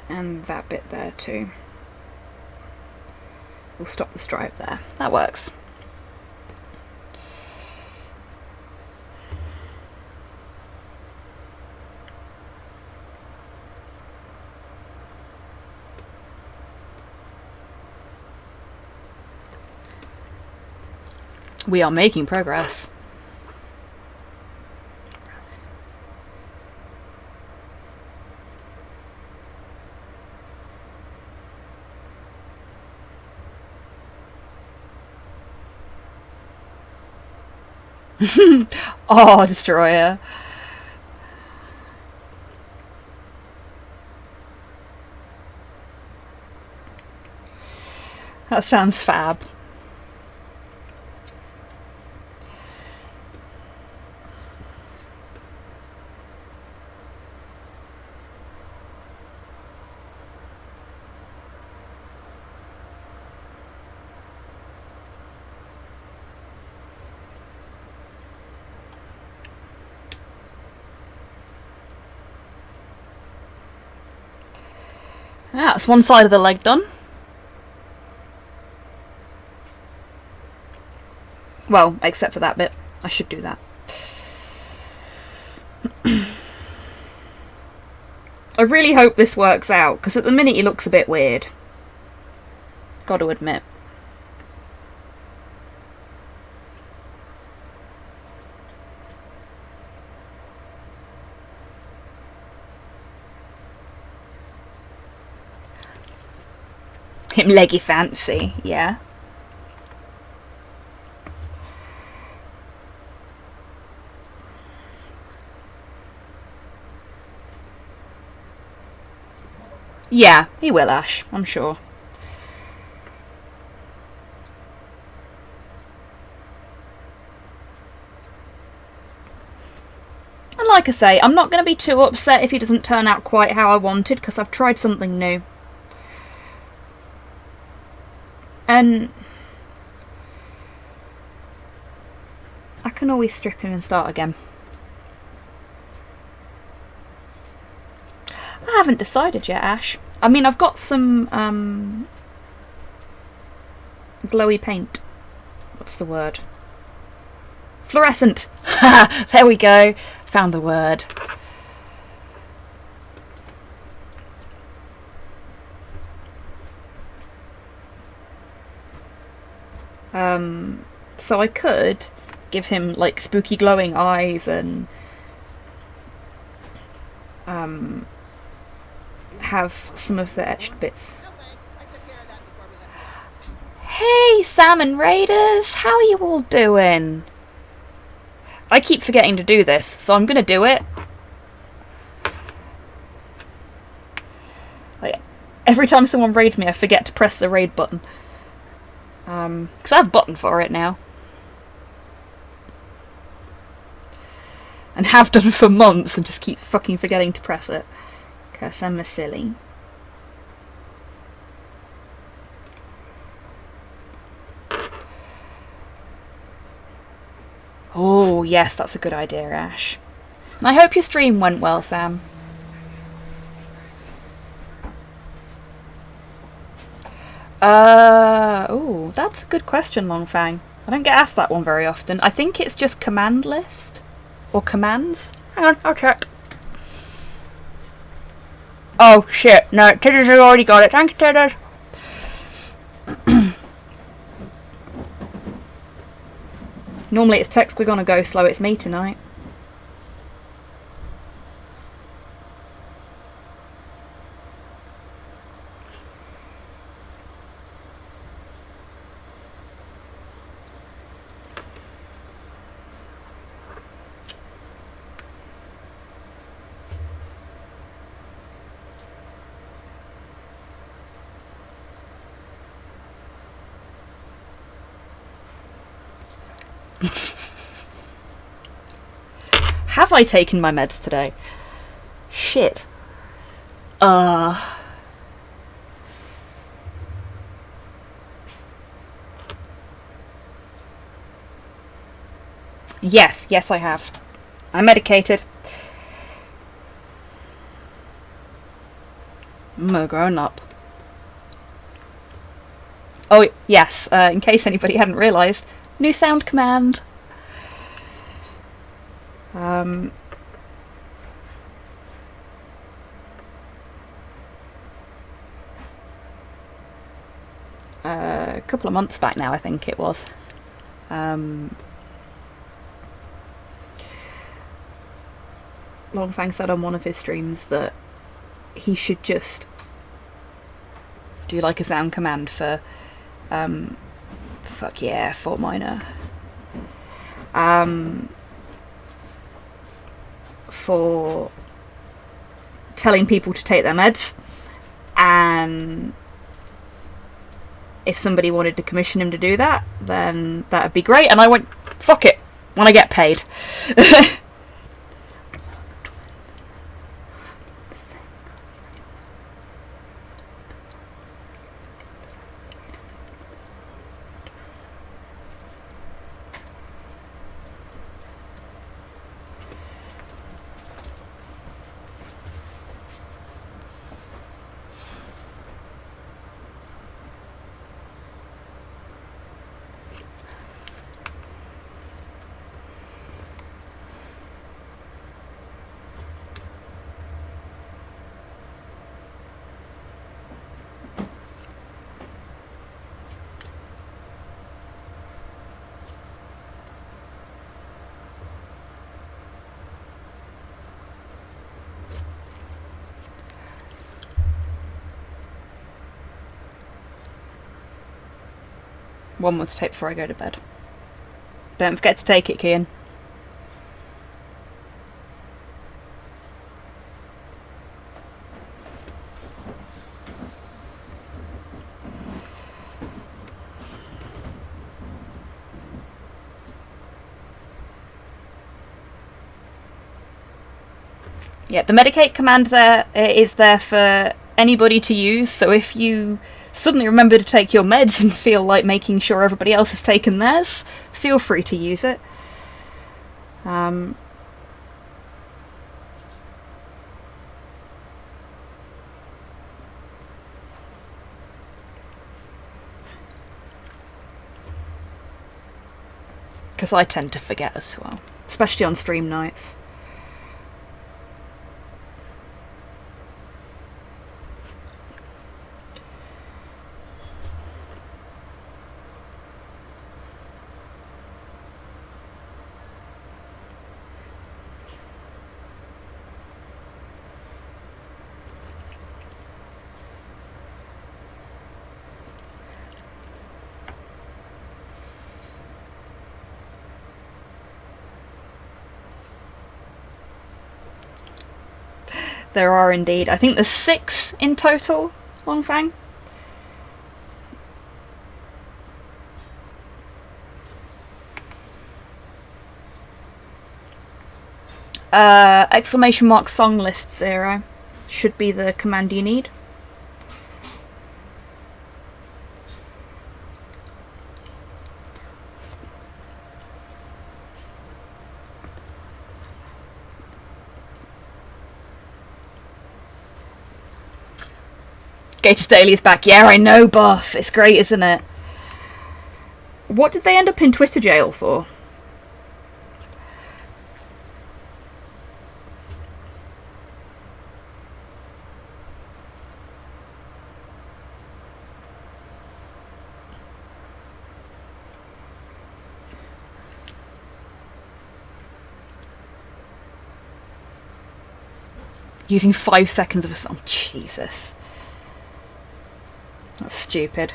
And that bit there too. We'll stop the stripe there. That works. We are making progress. Oh, Destroyer. That sounds fab. That's one side of the leg done. Well, except for that bit. I should do that. I really hope this works out, because at the minute he looks a bit weird. Got to admit. Him leggy fancy, yeah. Yeah, he will, Ash, I'm sure. And like I say, I'm not going to be too upset if he doesn't turn out quite how I wanted, because I've tried something new. And I can always strip him and start again. I haven't decided yet, Ash. I mean, I've got some glowy paint. What's the word? Fluorescent! There we go. Found the word. So I could give him like spooky glowing eyes and have some of the etched bits. Hey, Salmon Raiders! How are you all doing? I keep forgetting to do this, so I'm gonna do it. Like, every time someone raids me, I forget to press the raid button. Because I have a button for it now. And have done for months and just keep fucking forgetting to press it. Because I'm a silly. Oh, yes, that's a good idea, Ash. And I hope your stream went well, Sam. Oh, that's a good question, Longfang. I don't get asked that one very often. I think it's just command list. Or commands. Hang on, I'll check. Oh, shit. No, Tidders has already got it. Thanks, Tidders. Normally it's text we're gonna go slow. It's me tonight. Have I taken my meds today? Shit. Yes, I have. I'm medicated. I'm a grown up. Oh, yes, in case anybody hadn't realised, new sound command. A couple of months back now, I think it was. Longfang said on one of his streams that he should just do like a sound command for fuck yeah, Fort Minor. For telling people to take their meds, and if somebody wanted to commission him to do that, then that'd be great. And I went, fuck it, when I get paid. One more to take before I go to bed. Don't forget to take it, Kian. Yeah, the medicate command there is there for anybody to use, so if you suddenly remember to take your meds and feel like making sure everybody else has taken theirs, feel free to use it. Because I tend to forget as well, especially on stream nights. There are indeed. I think there's 6 in total, Longfang. Exclamation mark song list 0 should be the command you need. Gators Daily is back. Yeah, I know, Buff. It's great, isn't it? What did they end up in Twitter jail for? Using 5 seconds of a song. Jesus. That's stupid.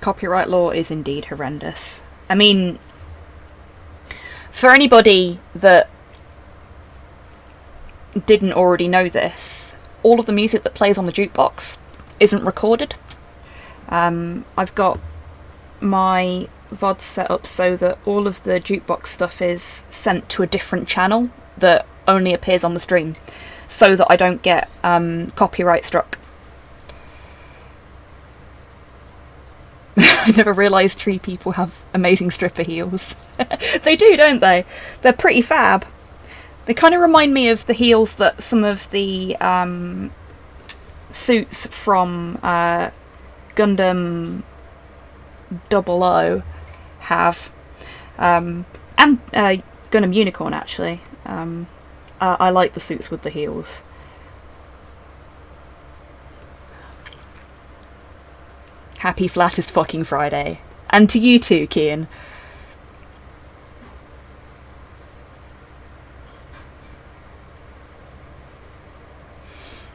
Copyright law is indeed horrendous. I mean, for anybody that didn't already know this, all of the music that plays on the jukebox isn't recorded. I've got my VOD set up so that all of the jukebox stuff is sent to a different channel that only appears on the stream, so that I don't get copyright struck. I never realised Tree People have amazing stripper heels. They do, don't they? They're pretty fab. They kind of remind me of the heels that some of the suits from Gundam 00 have. And Gundam Unicorn, actually. I like the suits with the heels. Happy flattest fucking Friday. And to you too, Kian.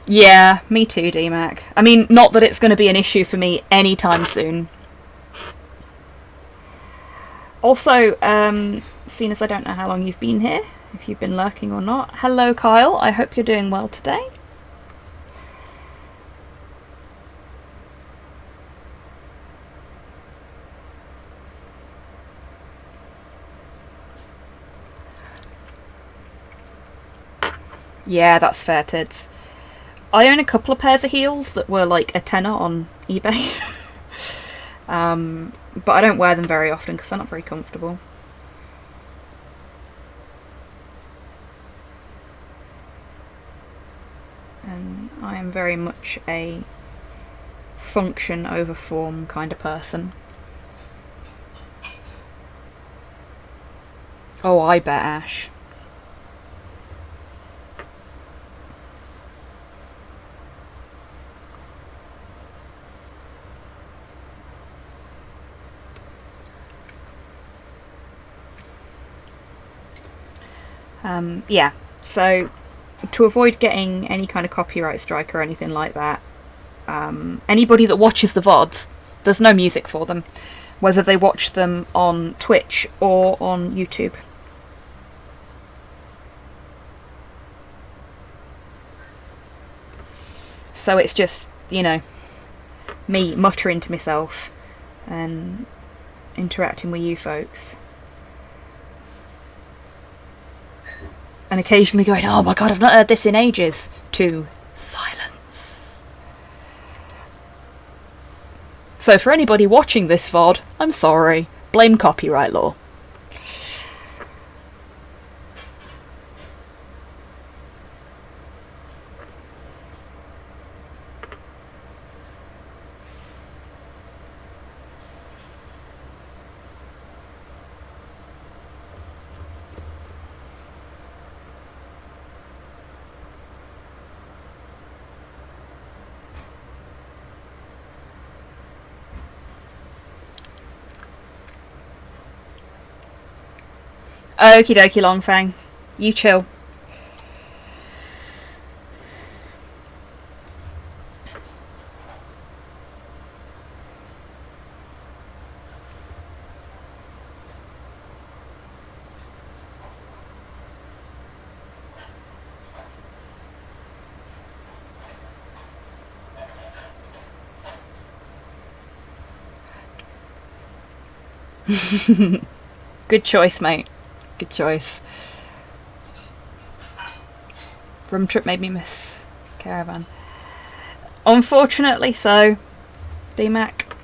Yeah, me too, DMAC. I mean, not that it's going to be an issue for me anytime soon. Also, seeing as I don't know how long you've been here, if you've been lurking or not, hello Kyle, I hope you're doing well today. Yeah, that's fair, Tids. I own a couple of pairs of heels that were like a tenner on eBay. But I don't wear them very often because they're not very comfortable. And I am very much a function over form kind of person. Oh, I bet, Ash. Yeah, so to avoid getting any kind of copyright strike or anything like that, anybody that watches the VODs, there's no music for them, whether they watch them on Twitch or on YouTube. So it's just, you know, me muttering to myself and interacting with you folks. And occasionally going, oh my god, I've not heard this in ages, to silence. So for anybody watching this VOD, I'm sorry. Blame copyright law. Okie dokie, Longfang. You chill. Good choice, mate. Good choice. Rum trip made me miss Caravan. Unfortunately so, D-Mac.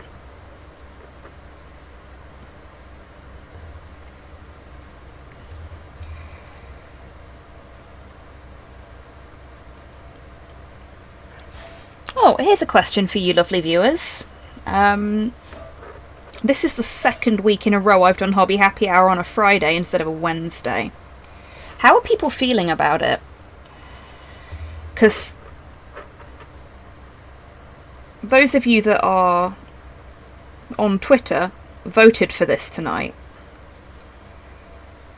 Oh, here's a question for you lovely viewers. This is the second week in a row I've done Hobby Happy Hour on a Friday instead of a Wednesday. How are people feeling about it? Because those of you that are on Twitter voted for this tonight.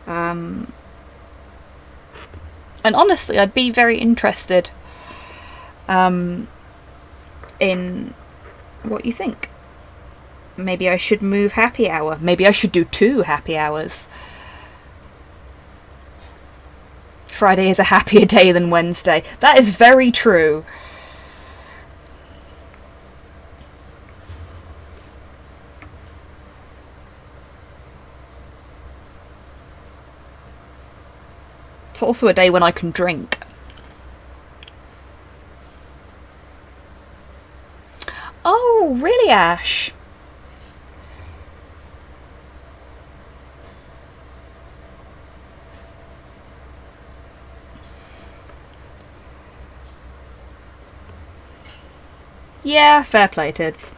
And honestly, I'd be very interested in what you think. Maybe I should move Happy Hour. Maybe I should do 2 Happy Hours. Friday is a happier day than Wednesday. That is very true. It's also a day when I can drink. Oh, really, Ash? Yeah, fair play, Tids.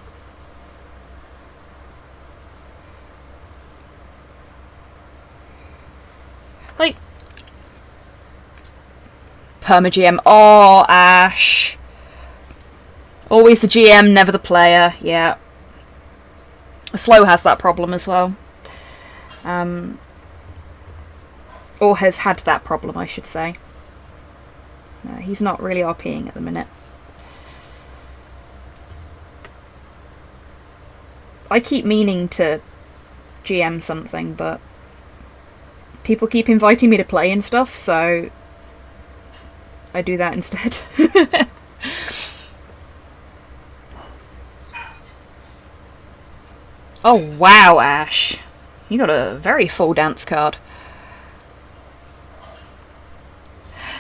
Like, Perma GM. Oh, Ash. Always the GM, never the player. Yeah. Slow has that problem as well. Or has had that problem, I should say. No, he's not really RPing at the minute. I keep meaning to GM something, but people keep inviting me to play and stuff, so I do that instead. Oh wow, Ash. You got a very full dance card.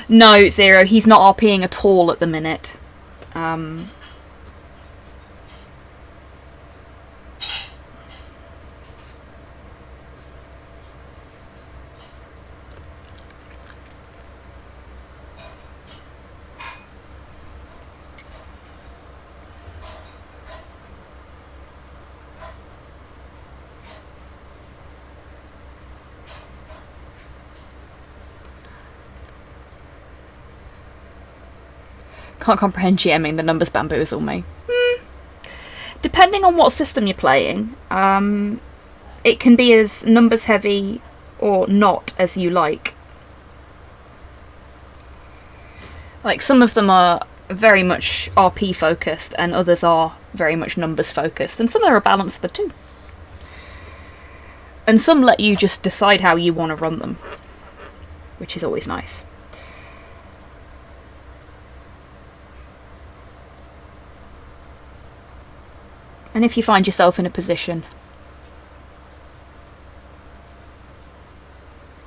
No, Zero, he's not RPing at all at the minute. Can't comprehend GMing, the numbers bamboozle me. Depending on what system you're playing, it can be as numbers heavy or not as you like. Like, some of them are very much RP focused, and others are very much numbers focused, and some are a balance of the two. And some let you just decide how you want to run them, which is always nice. And if you find yourself in a position...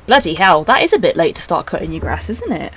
Bloody hell, that is a bit late to start cutting your grass, isn't it?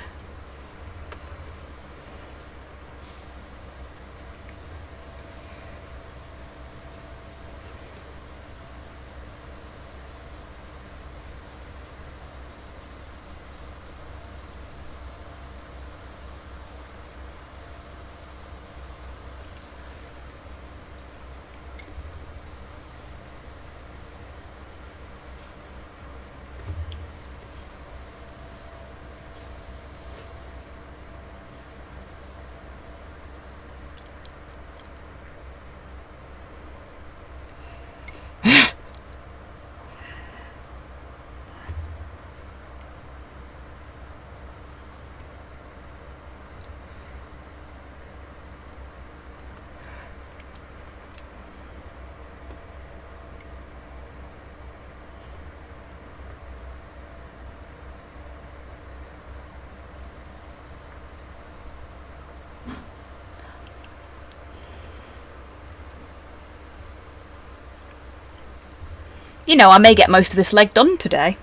You know, I may get most of this leg done today.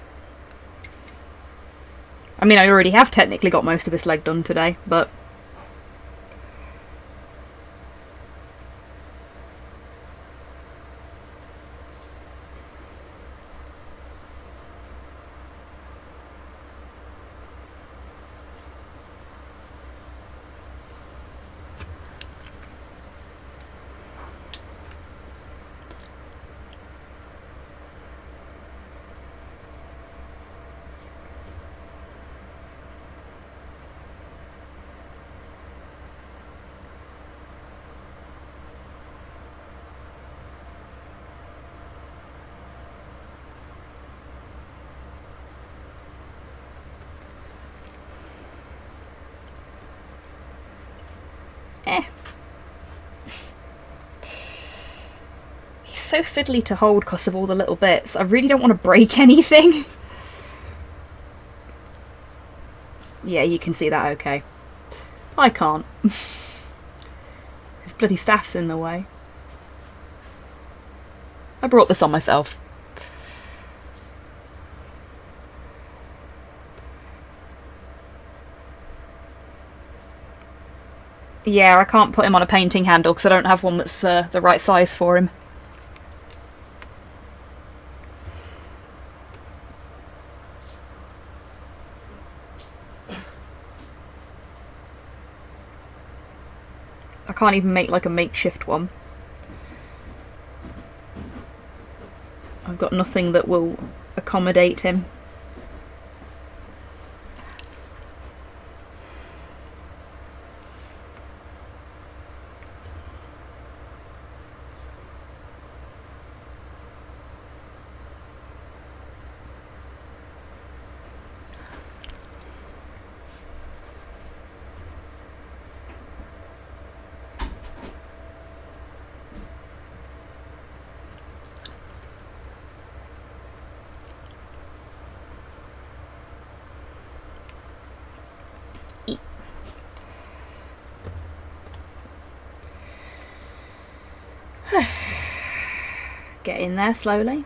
I mean, I already have technically got most of this leg done today, but... He's so fiddly to hold because of all the little bits. I really don't want to break anything. Yeah, you can see that okay. I can't. His bloody staff's in the way. I brought this on myself. Yeah, I can't put him on a painting handle because I don't have one that's the right size for him. I can't even make like a makeshift one. I've got nothing that will accommodate him. Get in there slowly.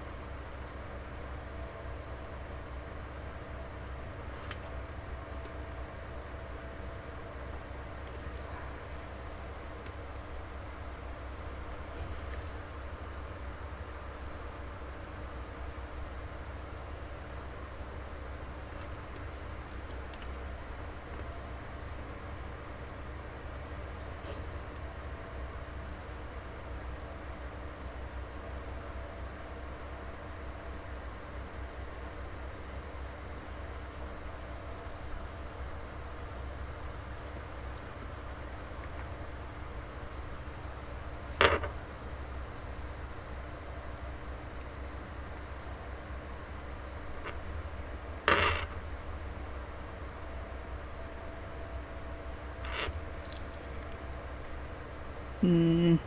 Don't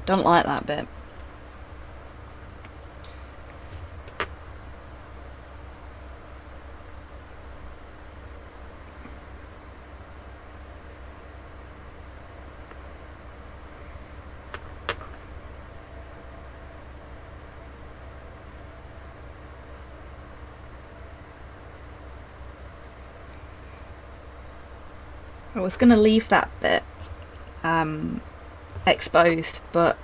like that bit. I was going to leave that bit exposed, but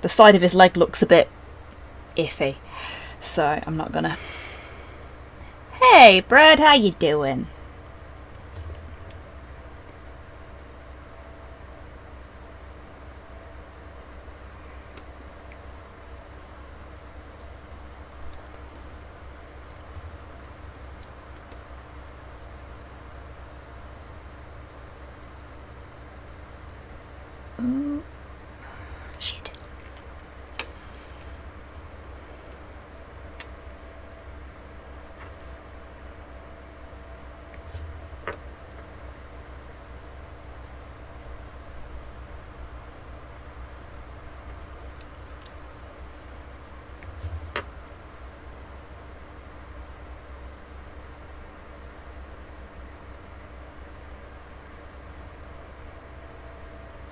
the side of his leg looks a bit iffy, so I'm not gonna. Hey, Brad, how you doing? Shit.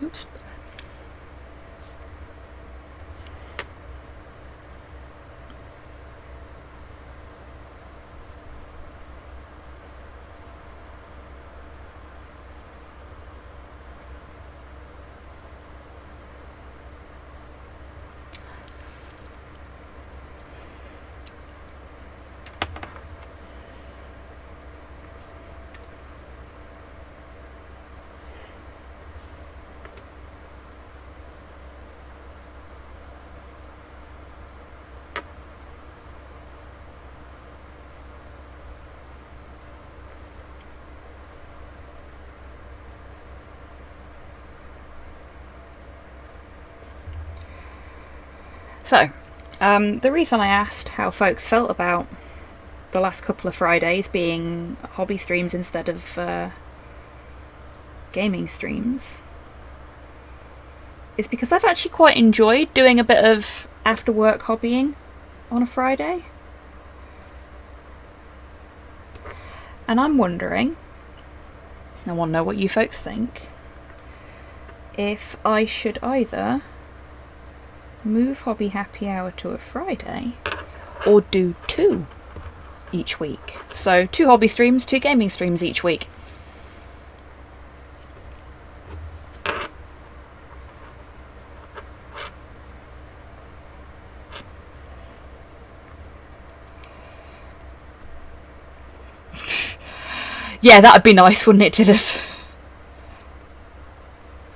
Oops. So, the reason I asked how folks felt about the last couple of Fridays being hobby streams instead of gaming streams is because I've actually quite enjoyed doing a bit of after work hobbying on a Friday. And I'm wondering, I want to know what you folks think, if I should either move Hobby Happy Hour to a Friday or do 2 each week. So 2 hobby streams, 2 gaming streams each week. Yeah, that'd be nice, wouldn't it, Tidders?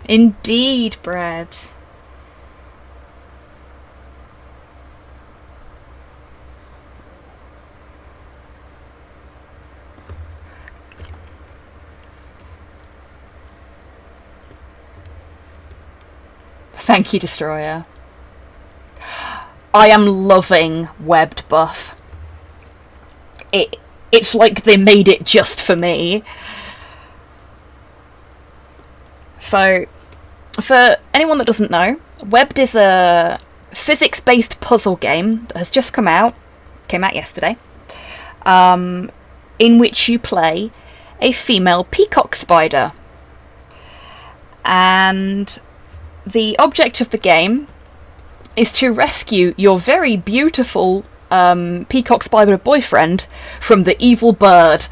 Indeed, Brad. Thank you, Destroyer. I am loving Webbed Buff. It's like they made it just for me. So, for anyone that doesn't know, Webbed is a physics-based puzzle game that has just come out yesterday, in which you play a female peacock spider. And the object of the game is to rescue your very beautiful peacock spider boyfriend from the evil bird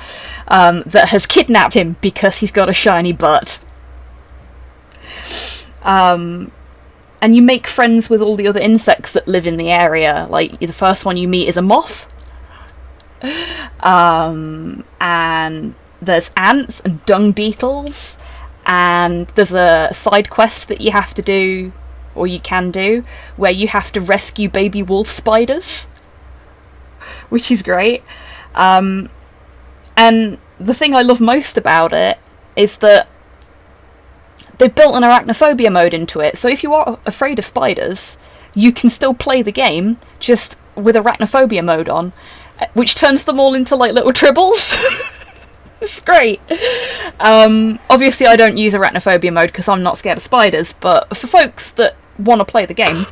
that has kidnapped him because he's got a shiny butt. And you make friends with all the other insects that live in the area. Like, the first one you meet is a moth. And there's ants and dung beetles. And there's a side quest that you have to do, or you can do, where you have to rescue baby wolf spiders, which is great. And the thing I love most about it is that they built an arachnophobia mode into it, so if you are afraid of spiders, you can still play the game, just with arachnophobia mode on, which turns them all into like little tribbles. It's great. Obviously, I don't use arachnophobia mode because I'm not scared of spiders. But for folks that want to play the game,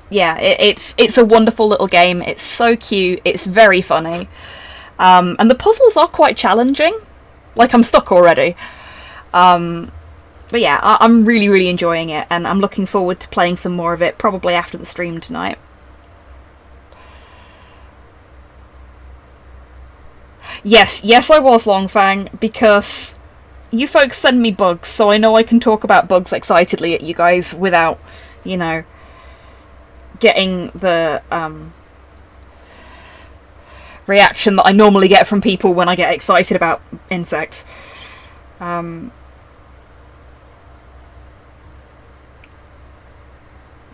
yeah, it's a wonderful little game. It's so cute. It's very funny, and the puzzles are quite challenging. Like, I'm stuck already. But yeah, I'm really, really enjoying it, and I'm looking forward to playing some more of it, probably after the stream tonight. Yes, I was Longfang, because you folks send me bugs, so I know I can talk about bugs excitedly at you guys without, you know, getting the reaction that I normally get from people when I get excited about insects.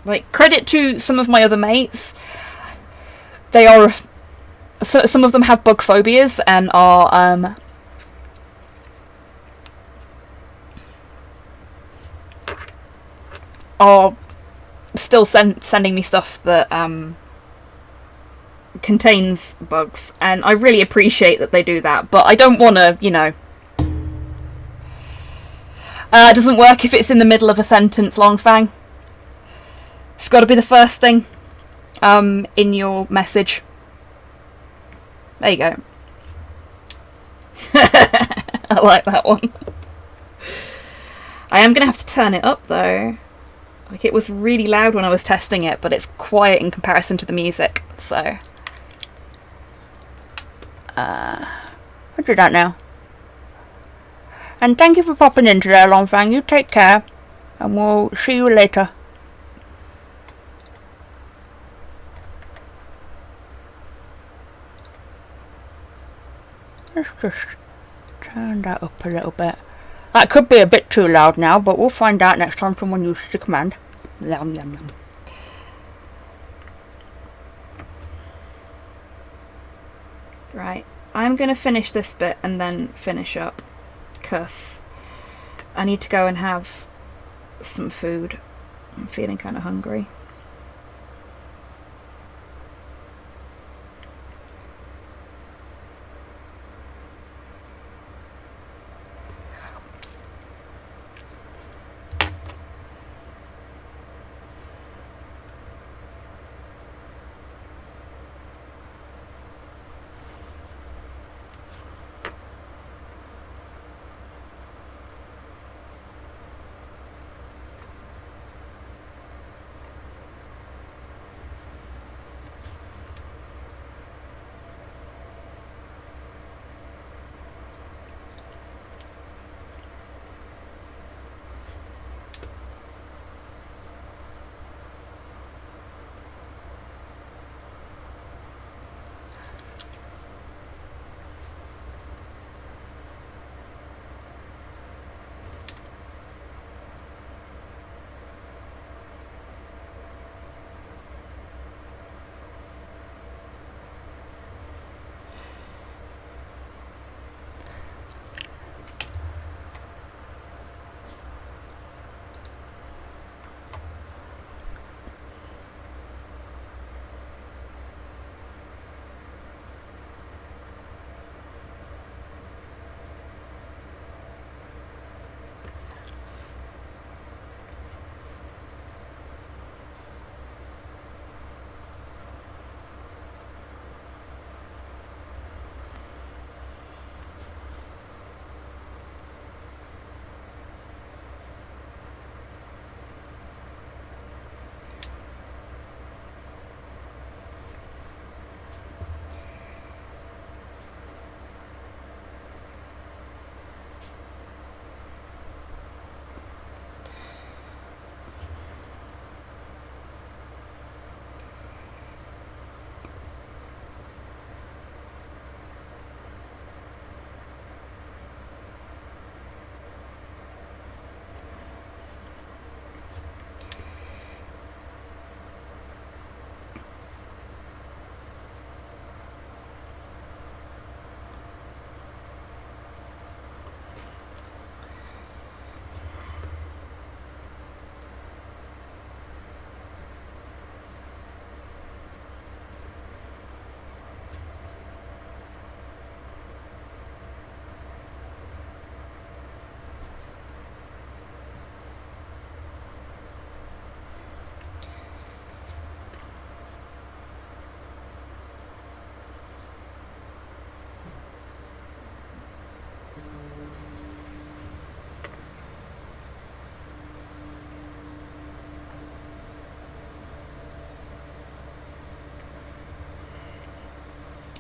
Like, credit to some of my other mates. They are... So, some of them have bug phobias and are still sending me stuff that contains bugs, and I really appreciate that they do that, but I don't want to, you know... it doesn't work if it's in the middle of a sentence, Longfang. It's got to be the first thing in your message. There you go. I like that one. I am going to have to turn it up, though. Like, it was really loud when I was testing it, but it's quiet in comparison to the music, so... I'll do that now. And thank you for popping in today, Longfang. You take care, and we'll see you later. Let's just turn that up a little bit. That could be a bit too loud now, but we'll find out next time someone uses the command. Yum, yum, yum. Right, I'm going to finish this bit and then finish up, because I need to go and have some food. I'm feeling kind of hungry.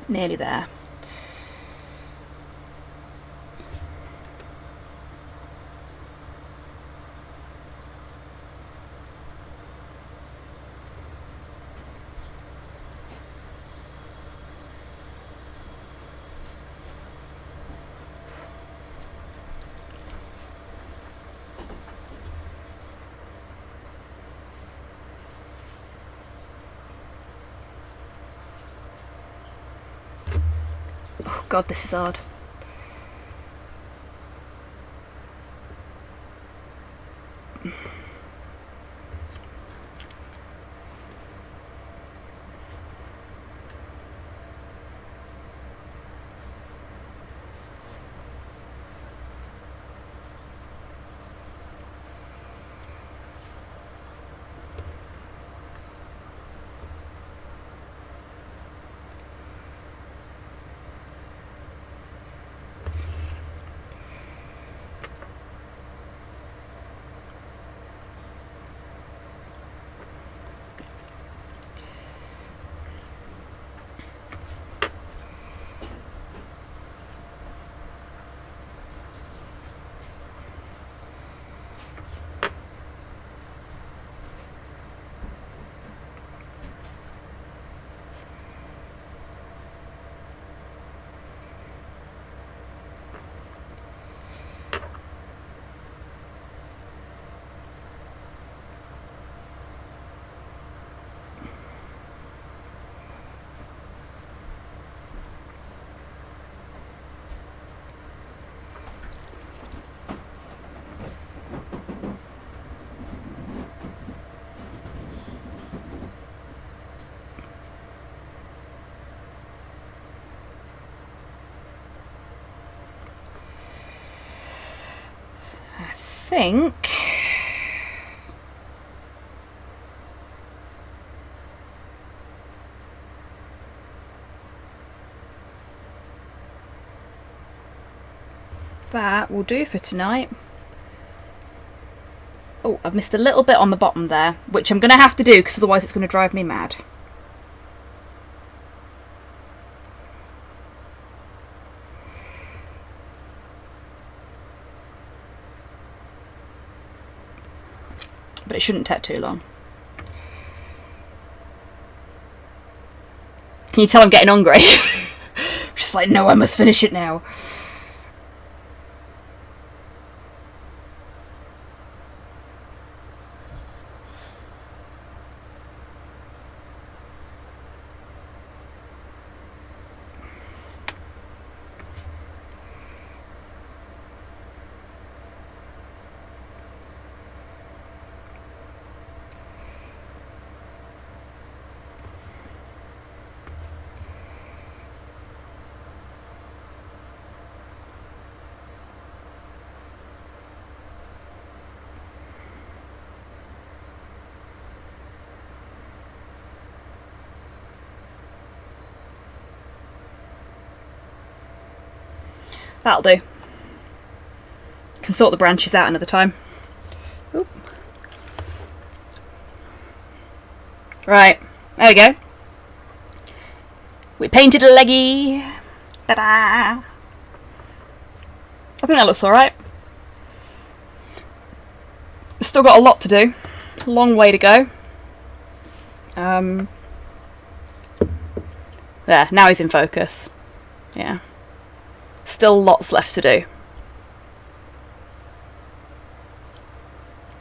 Nearly there. Oh god, this is hard. I think that will do for tonight. Oh, I've missed a little bit on the bottom there, which I'm going to have to do because otherwise it's going to drive me mad. But it shouldn't take too long. Can you tell I'm getting hungry? Just like, no, I must finish it now. That'll do. Can sort the branches out another time. Oop. Right, there we go. We painted a leggy. Ta-da! I think that looks alright. Still got a lot to do. A long way to go. There, now he's in focus. Yeah. Still lots left to do.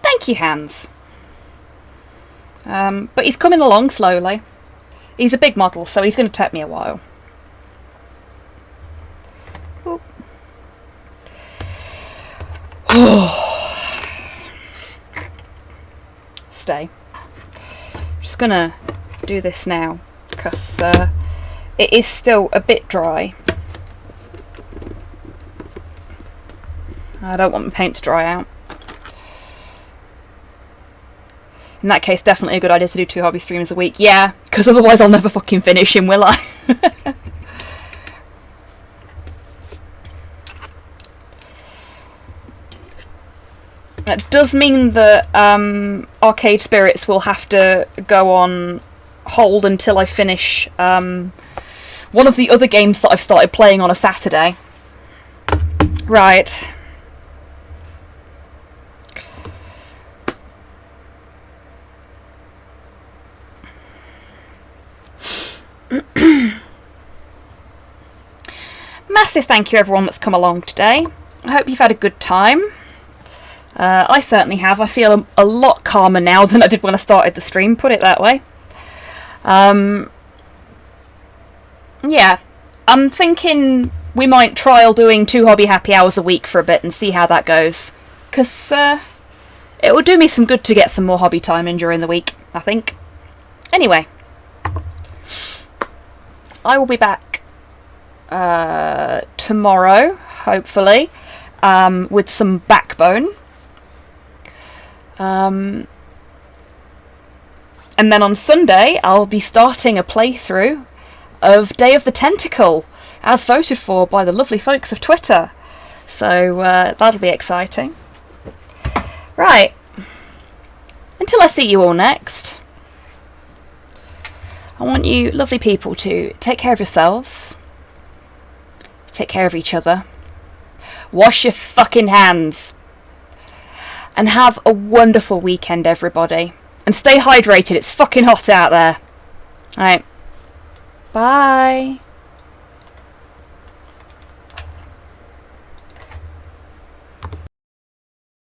Thank you, Hans. But he's coming along slowly. He's a big model, so he's going to take me a while. Stay. Just going to do this now, because it is still a bit dry. I don't want my paint to dry out. In that case, definitely a good idea to do 2 hobby streams a week. Yeah, because otherwise I'll never fucking finish him, will I? That does mean that Arcade Spirits will have to go on hold until I finish one of the other games that I've started playing on a Saturday. Right. Massive thank you everyone that's come along today. I hope you've had a good time. I certainly have. I feel a lot calmer now than I did when I started the stream, put it that way. Yeah, I'm thinking we might trial doing 2 hobby happy hours a week for a bit and see how that goes. Because it will do me some good to get some more hobby time in during the week, I think. Anyway, I will be back tomorrow, hopefully, with some backbone. And then on Sunday, I'll be starting a playthrough of Day of the Tentacle, as voted for by the lovely folks of Twitter. So that'll be exciting. Right. Until I see you all next, I want you lovely people to take care of yourselves, take care of each other, wash your fucking hands, and have a wonderful weekend, everybody. And stay hydrated, it's fucking hot out there. Alright. Bye.